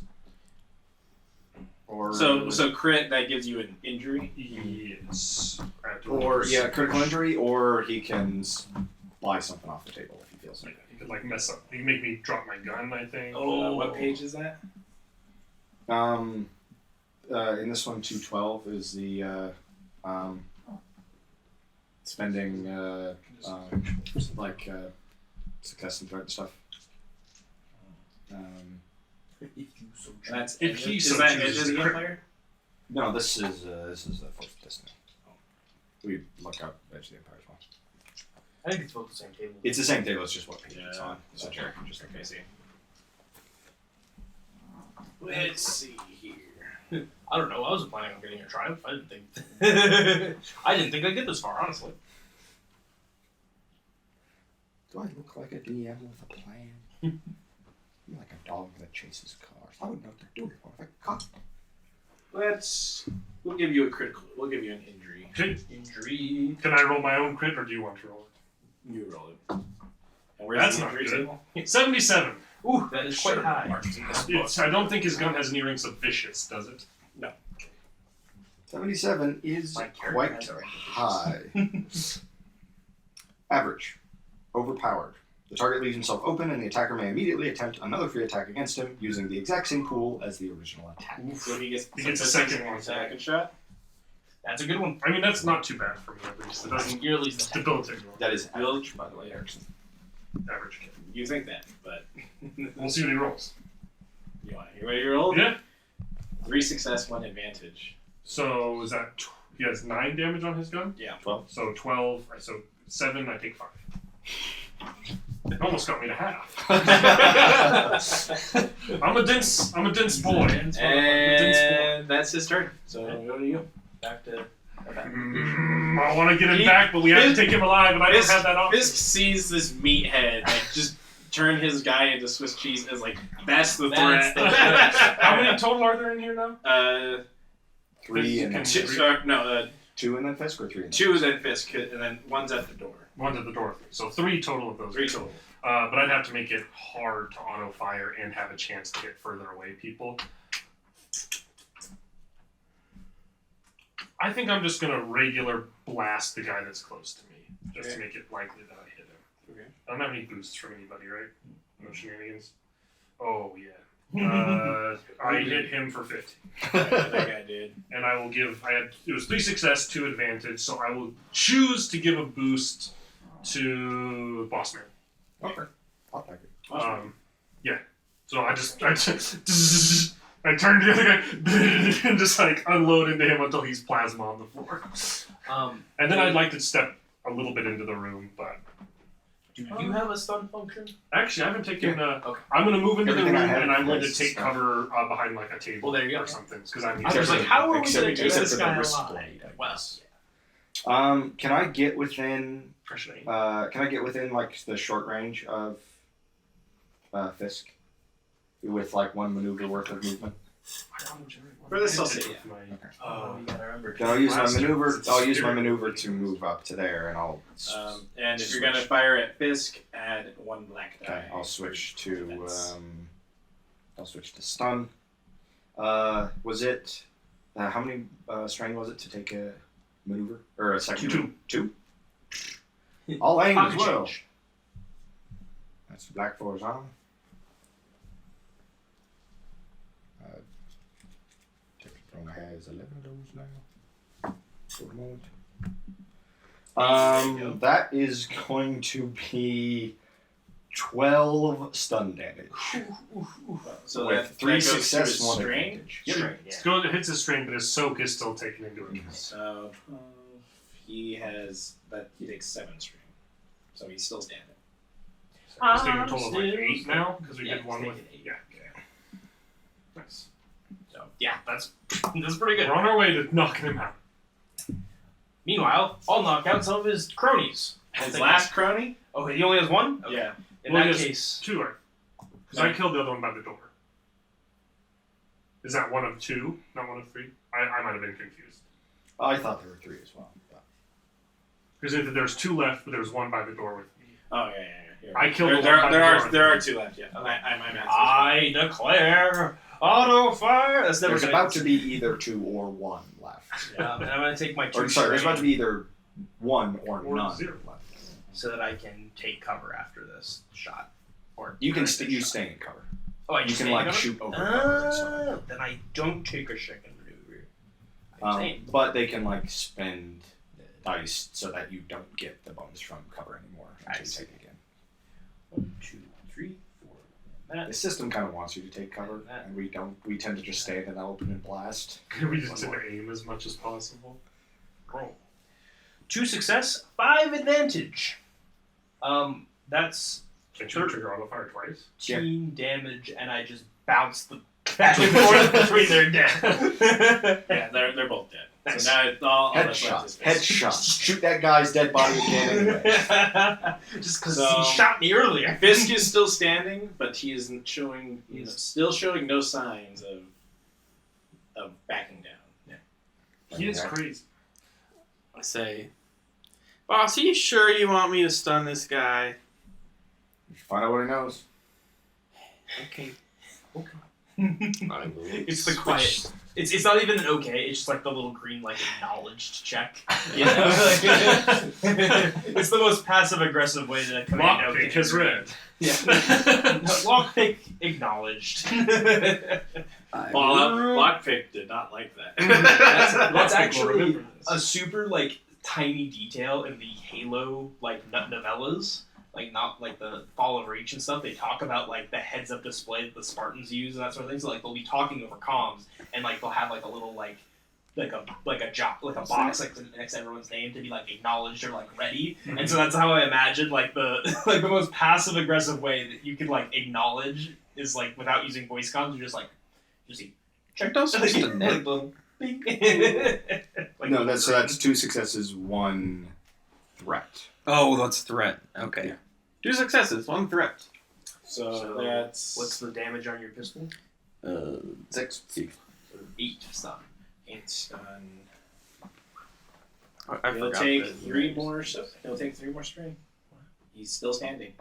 Or So crit, that gives you an injury. Yes. I have to or roll. yeah, critical injury, or he can buy something off the table if he feels Yeah, like. he could like mess up. He can make me drop my gun, I think. What page is that? In this one, 212 is the spending success and threat and stuff. That's If he is so that chooses Edge of the to crit- Empire? No, this is the fourth Destiny. We look up Edge of the Empire as well. I think it's both the same table. It's the same table. It's just what page it's Yeah. on. So Jared can just Okay, see. Let's see here. I don't know. I wasn't planning on getting a triumph. I didn't think. I didn't think I'd get this far, honestly. Do I look like a DM with a plan? I'm like a dog that chases cars. I would know what they're doing if I caught them. We'll give you a critical. We'll give you an injury. Okay. Injury. Can I roll my own crit, or do you want to roll You roll it. And where's That's the not injury good. table? it? 77. Ooh, that is quite Sure. high. I don't think his gun has any ranks of vicious, does it? 77 is My character quite has a rank of high. Average. Overpowered. The target leaves himself open, and the attacker may immediately attempt another free attack against him using the exact same pool as the original attack. So he gets a second one. Second shot. That's a good one. I mean, that's not too bad for me, at least. It doesn't You're at least a debilitate me. That is average, by the way, Erickson. Average kid. You think that, but We'll see what he rolls. you want to hear what you rolled? Yeah. 3 success, 1 advantage. So is that he has 9 damage on his gun? Yeah. 12. So 12. So 7, I take 5. It almost got me to half. I'm a dense boy. And that's his turn. So go to you. Back to. I want to get him back, but we have to take him alive, and I don't have that option. Fisk sees this meathead just turn his guy into Swiss cheese as like that's the threat. How many total are there in here now? 3 and then two, 2 and then Fisk, or 3 and then 2 then Fisk, and then one's at the door. One's at the door. So 3 total of those. 3 total. But I'd have to make it hard to auto fire and have a chance to get further away people. I think I'm just gonna regular blast the guy that's close to me, just to make it likely that I hit him. Okay. I don't have any boosts from anybody, right? No shenanigans. Oh yeah. I hit him for 50. I think I did. And I will give. It was 3 success, 2 advantage, so I will choose to give a boost to Boss Man. Okay. I'll take it. Yeah. So I turn to the other guy and just like unload into him until he's plasma on the floor. And then I'd like to step a little bit into the room, but Do you have a stun function? actually I haven't taken. Okay. I'm going to move into Everything the I room have and I'm going to was take stun. cover behind like a table. Well, there you go. Or something because I'm. I was like, how are we going to keep except this for the guy wrist alive? blade, I Well, guess. Can I get within? Fresh name. Can I get within like the short range of Fisk with like 1 maneuver worth of movement? For this, I'll say With yeah. my- oh, you gotta remember. Then I'll use my Blaster. maneuver. It's a I'll use my spirit. maneuver to move up to there, and I'll. And if you're gonna fire at Fisk, add 1 black die. Okay, I'll switch to Defense. I'll switch to stun. Was it how many strain was it to take a maneuver or a second? 2. I'll aim as Pocket well. change. That's black 4's on. Technically has 11 of those now. For the moment. That is going to be 12 stun damage. So with that 3 goes to success, his 1 strain. advantage. Yep. It hits his strain, but his soak is still taken into account. So he has that. He takes 7 strain, so he's still standing. He's taking a total of like 8 now because we Yeah, did 1 he's with. taking 8. Yeah. Nice. So yeah, that's pretty good. We're on our way to knocking him out. Meanwhile, I'll knock out some of his cronies. His last crony. Oh, he only has 1. Okay. Yeah. In Well, that he has case, 2 right? Because I killed the other one by the door. Is that 1 of 2, not 1 of 3? I might have been confused. I thought there were 3 as well. But. Because there's 2 left, but there's 1 by the door with me. Oh yeah. I killed There, the one by there the are door. there are 2 left. Yeah. I I declare auto fire. That's never There's gonna. about to be either 2 or 1 left. Yeah, and I'm gonna take my 2 Or sorry, there's strain about to be either 1 or Or none 0. left. so that I can take cover after this shot. Or You can during this you shot. stay in cover. Oh, I You just can stay in like cover? shoot over cover and stuff. Oh, then I don't take a second maneuver. I'm saying. But they can like spend dice so that you don't get the bonus from cover anymore I until you see. take it again. 1, 2, 3, 4. That. The system kind of wants you to take cover, and we don't. We tend to just stay in the open and blast. We just didn't aim as much as possible. Roll. 2 success, 5 advantage. That's Can't you trigger auto fire twice? 13 damage, and I just bounce the back and forth between their dead. Yeah, they're both dead. Nice. So now it's all that's left is Headshot. Fisk. Headshot. Shoot that guy's dead body again anyway. Just because So- he shot me earlier. Fisk is still standing, but he isn't showing. He's still showing no signs of backing down. He is crazy. I say, boss, are you sure you want me to stun this guy? Find out what he knows. Okay. It's the quiet. It's not even an okay. It's just like the little green like acknowledged check. Yeah. It's the most passive aggressive way that a commando Lockpick can is red. Yeah. Lockpick acknowledged. Lockpick did not like that. That's Lockpick will actually remember this. a super like tiny detail in the Halo like novellas. Like not like the Fall of Reach and stuff. They talk about like the heads-up display that the Spartans use and that sort of thing. So like they'll be talking over comms and like they'll have like a little like a box like next to everyone's name to be like acknowledged or like ready. And so that's how I imagine like the like the most passive aggressive way that you can like acknowledge is like without using voice comms. You're just like check Those are just a net. like little bing. Like, No, that's 2 successes, 1 threat. Oh, that's threat. Okay. Yeah. 2 successes, 1 threat. So that's what's the damage on your pistol? 6. 8 stun. 8 stun. I He'll forgot take the 3 names. more. He'll take 3 more strain. He's still standing.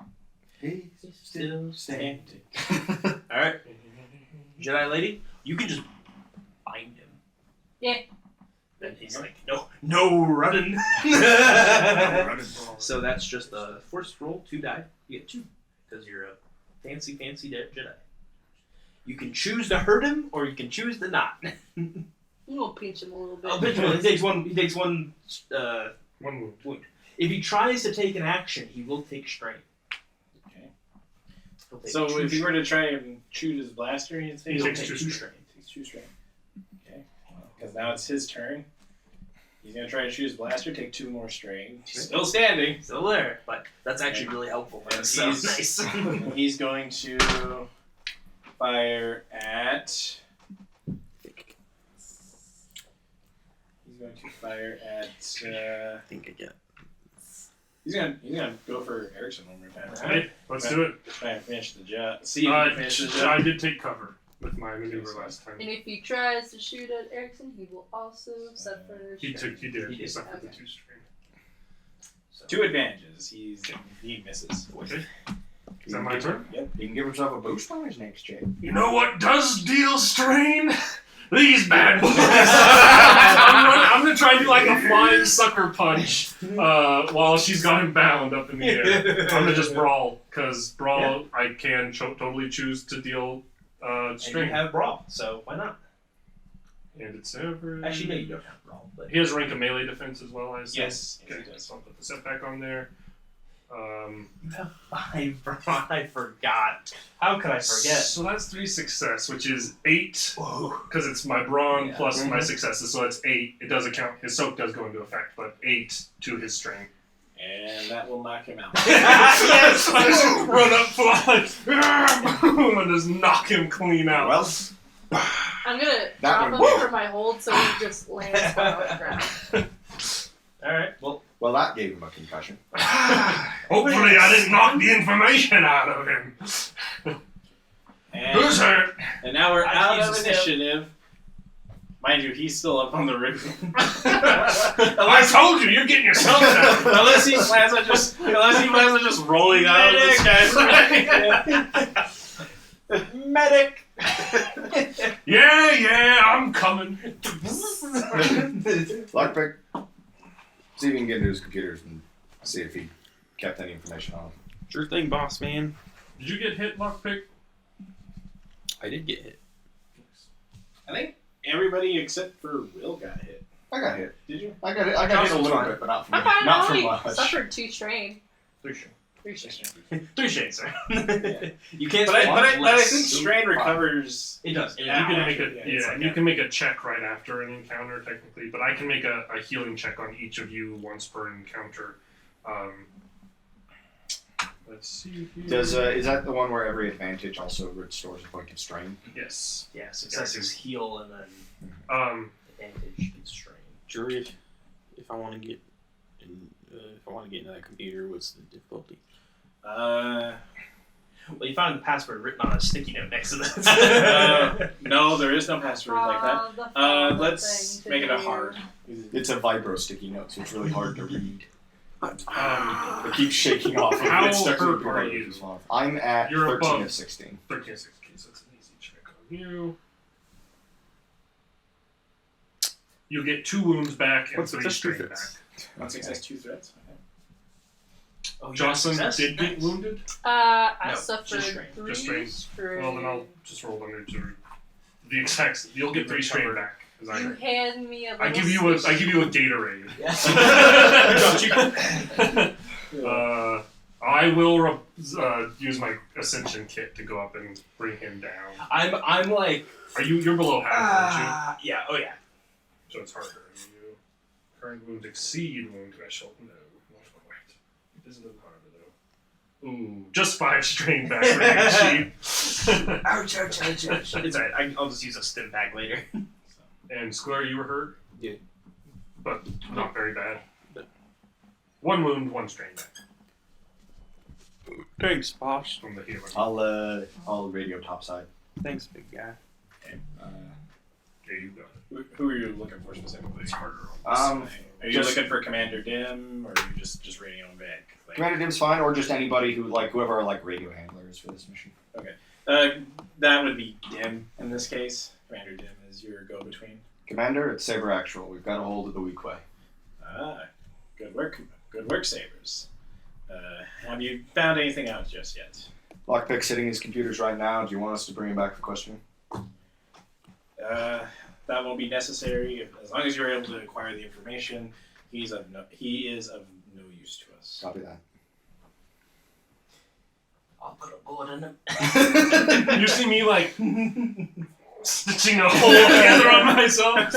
He's Still Standing. All right, Jedi lady, you can just bind him. Yeah. And he's like, no running. So that's just a force roll, 2 die. You get 2 because you're a fancy Jedi. You can choose to hurt him, or you can choose to not. I'm gonna pinch him a little bit. I'll pinch him. He takes one. One wound. If he tries to take an action, he will take strain. Okay. He'll take So 2 if you were strain. to try and shoot his blaster, he'd take He'll takes take 2 2 strain. strain. Takes 2 strain. Okay. Because now it's his turn. He's gonna try to shoot his blaster. Take 2 more strain. Still standing. Still there, but that's actually really helpful. And That's so nice. He's going to fire at. He's going to fire at. I think I get it. He's gonna go for Erickson one more time. Hey, let's do it. Try and finish the job. See if he can finish the job. I did take cover with my maneuver last time. And if he tries to shoot at Erickson, he will also suffer. He strain. did. He He did. suffered the Okay. 2 strain. 2 advantages. He misses. Okay. Is that my turn? Yep. He can give himself a boost on his next check. You know what does deal strain? These bad boys. I'm gonna try and do like a flying sucker punch while she's got him bound up in the air. I'm gonna just brawl because brawl I can totally choose to deal And you strain. have brawl, so why not? And it's ever. Actually, no, you don't have brawl, but He has rank of melee defense as well, I assume. Yes. Okay, so I'll put the setback on there. you have 5 brawl. I forgot. How could I forget? So that's 3 success, which is 8 Whoa. because it's my brawn Yeah. plus my successes, so that's 8. It doesn't count. His soak does go into effect, but 8 to his strain. And that will knock him out. Yes! I just run up, fly, boom, and just knock him clean out. Well, I'm gonna That drop one- him for my hold so he just lands flat on the ground. Alright, well. well, that gave him a concussion. Hopefully, I didn't knock the information out of him. Who's hurt? And now we're I out use of the step. initiative. Mind you, he's still up on the roof. I told you, you're getting yourself down. unless he plans on just rolling out of the sky. Medic! Yeah, I'm coming. Lockpick. See if you can get into his computers and see if he kept any information on him. Sure thing, boss man. Did you get hit, Lockpick? I did get hit. I think everybody except for Will got hit. I got hit. Did you? I got hit a Johnson's little fine. bit, but not from I'm fine. I not from only much. suffered 2 strain. 3 strain. 3 strain. 3 shades, sir. Yeah. You can't But I spend less. think strain recovers. It does. You can make actually, a it's like you can make a check right after an encounter technically, but I can make a healing check on each of you once per encounter. Let's see here. Does is that the one where every advantage also restores a point of strain? Yes. Yeah, success is heal and then advantage is strain. Jury, if I want to get into that computer, what's the difficulty? Uh, Well, you found the password written on a sticky note next to this. no, there is no password like that. The fun Let's thing to make it a do. hard. It's a vibro sticky note, so it's really hard to read. Um, It keeps shaking off. How It starts to hurt be are hard to you? swallow. I'm at You're 13 above. of 16. 13 6 keys, so it's an easy check on you. You get 2 wounds back and What's 3 success, 2 strain back. threats? One success, 2 threats. Okay. Oh, you got Jocelyn success? did get Nice. wounded. I No, suffered just strain. 3 Just strain. strain. Well, then I'll just roll under to the exact. You'll get 3 strain back. 'Cause You hand me a I little give you a sticky- Gatorade. Yes. I will use my ascension kit to go up and bring him down. I'm like You're below half, aren't yeah, oh yeah. So it's harder. You current wounds exceed wound threshold. No, not quite. It is a little harder though. Ooh, just 5 strain back for you, cheap. Ouch, ouch, ouch, ouch. It's alright, I'll just use a stim pack later. And Square, you were hurt? Yeah. But not very bad. 1 wound, 1 strain back Thanks, boss. from the healer. I'll radio topside. Thanks, big guy. Yeah, you got it. Who are you looking for specifically? It's harder. Are you just- looking for Commander Dim, or are you just radioing back? Like, Commander Dim's fine, or just anybody who whoever are radio handlers for this mission. that would be Dim in this case. Commander Dim is your go-between. Commander, it's Sabre Actual. We've got a hold of the weak way. Good work. Good work, Sabres. Have you found anything out just yet? Lockpick's hitting his computers right now. Do you want us to bring him back for questioning? That won't be necessary as long as you're able to acquire the information. He is of no use to us. Copy that. I'll put a bullet in him. You see me like stitching a hole together on myself.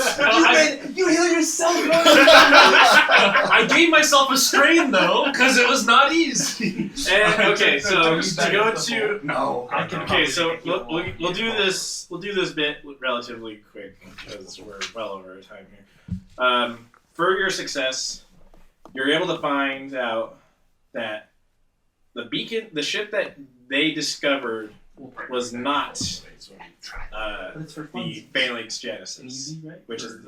You heal yourself, I gave myself a strain though, because it was not easy. And okay, so to go to No. okay, so we'll do this. We'll do this bit relatively quick because we're well over our time here. For your success, you're able to find out that the beacon, the ship that they discovered, was not the Phalanx Genesis, which is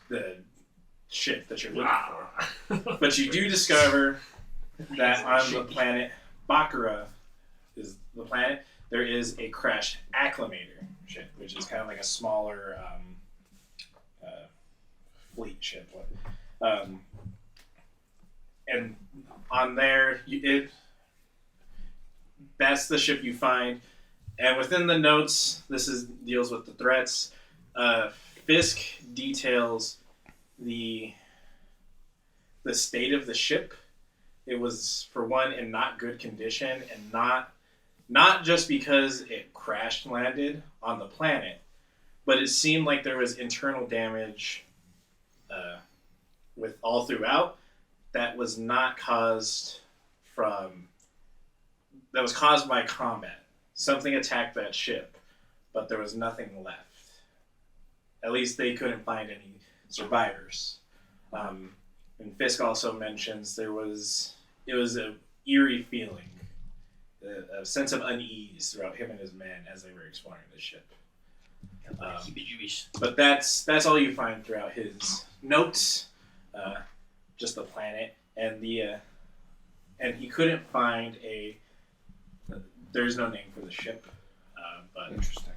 the ship that you're looking for. But you do discover that on the planet Baccarat is the planet. There is a crashed acclimator ship, which is kind of like a smaller fleet ship. And on there, that's the ship you find. And within the notes, deals with the threats. Fisk details the state of the ship. It was, for one, in not good condition, and not just because it crash landed on the planet, but it seemed like there was internal damage with all throughout that was not caused that was caused by combat. Something attacked that ship, but there was nothing left. At least they couldn't find any survivors. And Fisk also mentions it was an eerie feeling, a sense of unease throughout him and his men as they were exploring the ship. But that's all you find throughout his notes, just the planet and and he couldn't find there's no name for the ship, but Interesting.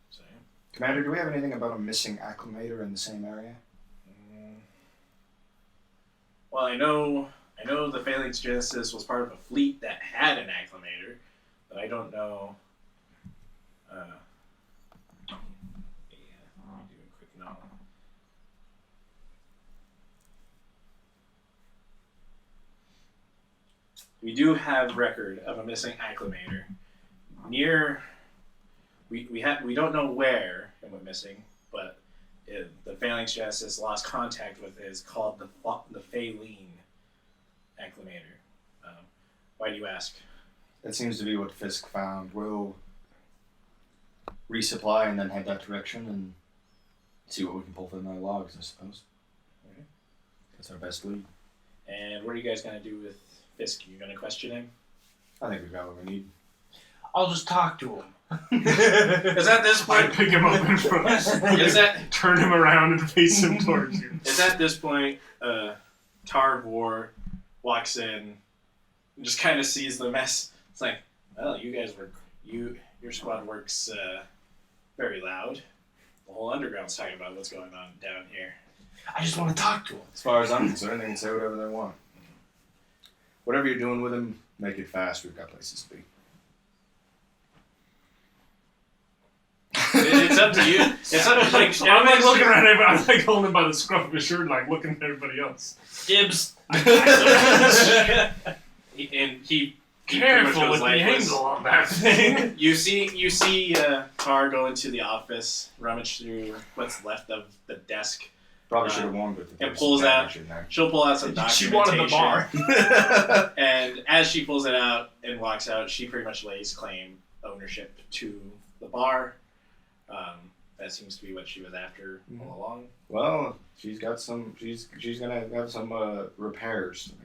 So, yeah. Commander, do we have anything about a missing acclimator in the same area? Well, I know the Phalanx Genesis was part of a fleet that had an acclimator, but I don't know. Let me do a quick note. We do have record of a missing acclimator near. We don't know where it went missing, but the Phalanx Genesis lost contact with it. Is called the Phaline acclimator. Why do you ask? That seems to be what Fisk found. We'll resupply and then head that direction and see what we can pull from their logs, I suppose. Okay. That's our best lead. And what are you guys gonna do with Fisk? You gonna question him? I think we've got what we need. I'll just talk to him. Is at this I point? pick him up in front. Is that Turn him around and face him towards you. is at this point? Tarvor walks in, and just kind of sees the mess. It's like, well, you guys your squad works very loud. The whole underground's talking about what's going on down here. I just want to talk to him. As far as I'm concerned, they can say whatever they want. Whatever you're doing with them, make it fast. We've got places to be. It's up to you. It's up to like. I'm like looking at him, I'm like holding him by the scruff of his shirt, like looking at everybody else. Dibs. And he he pretty much Careful goes with the lifeless. angle on that thing. You see Tar go into the office, rummage through what's left of the desk. Probably should have warned with It pulls out. She'll pull out some She documentation. wanted the bar. And as she pulls it out and walks out, she pretty much lays claim ownership to the bar. That seems to be what she was after all along. Well, she's got some. She's gonna have some repairs to make.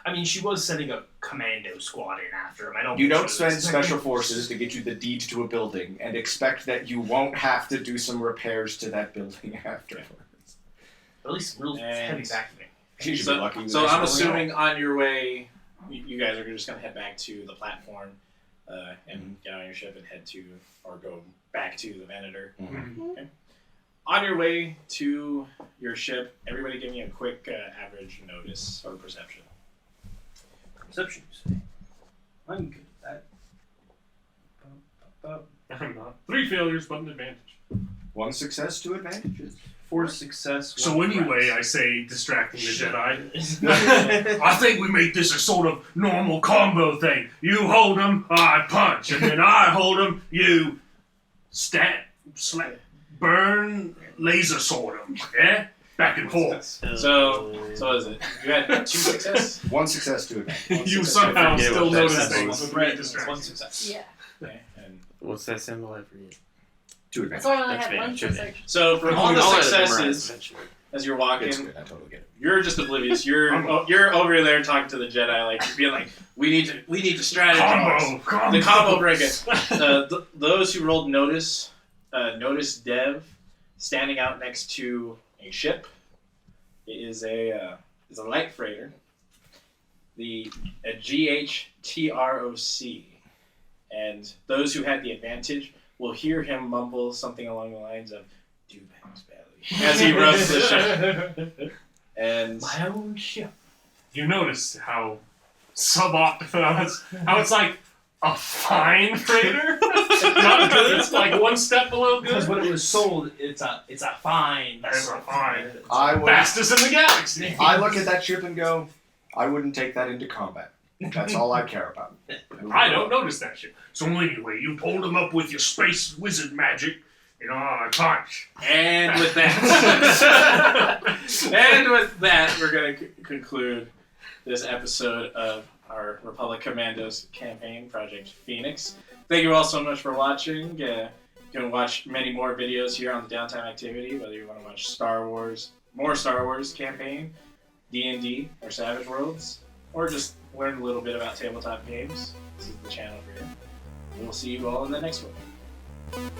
I mean, she was setting a commando squad in after him. I don't. You think don't she spend was- special forces to get you the deed to a building and expect that you won't have to do some repairs to that building afterwards. At least real And- heavy vacuuming. You should be lucky. with So that I'm shit rolling assuming on your way, you guys are just gonna head back to the platform, and get on your ship and head to, or go back to the Venator. Okay. On your way to your ship, everybody give me a quick average notice or perception. Perception, you say? I'm good at that. I'm not. 3 failures, but an advantage. One success, 2 advantages. 4 success. So 1 anyway, I threat. say distracting the Jedi. I think we make this a sort of normal combo thing. You hold him, I punch, and then I hold him, you slap, burn, laser sword him. Yeah, back and forth. So is it? You had 2 success. 1 success, 2 advantages. You success. somehow forget still what that notice says. things That's with one me threat. distracted. One success. Yeah. Okay. And What's that symbol? I forget. 2 That's advantages. why I only That's had one advantage, okay. perception. so for all I'll the let it memorize successes, eventually. as you're walking, It's good. I totally get it. you're just oblivious. You're over there talking to the Jedi, like being like, we need to strategize. Combo. The combo breaker. Those who rolled notice Dev standing out next to a ship. It is a light freighter. A GHTROC. And those who had the advantage will hear him mumble something along the lines of "Dubang's belly" as he rubs the ship. And My own ship. You notice how how it's like a fine freighter, not good. It's like one step below Because good. when it was sold, it's a fine. It's a fine. I would. Fastest in the galaxy. I look at that ship and go, I wouldn't take that into combat. That's all I care about. I don't notice that shit. So anyway, you pulled him up with your space wizard magic, and I punch. And with that, we're going to conclude this episode of our Republic Commandos campaign, Project Phoenix. Thank you all so much for watching. You can watch many more videos here on the Downtime Activity, whether you want to watch more Star Wars campaign, D&D, or Savage Worlds, or just learn a little bit about tabletop games. This is the channel for you. We'll see you all in the next one.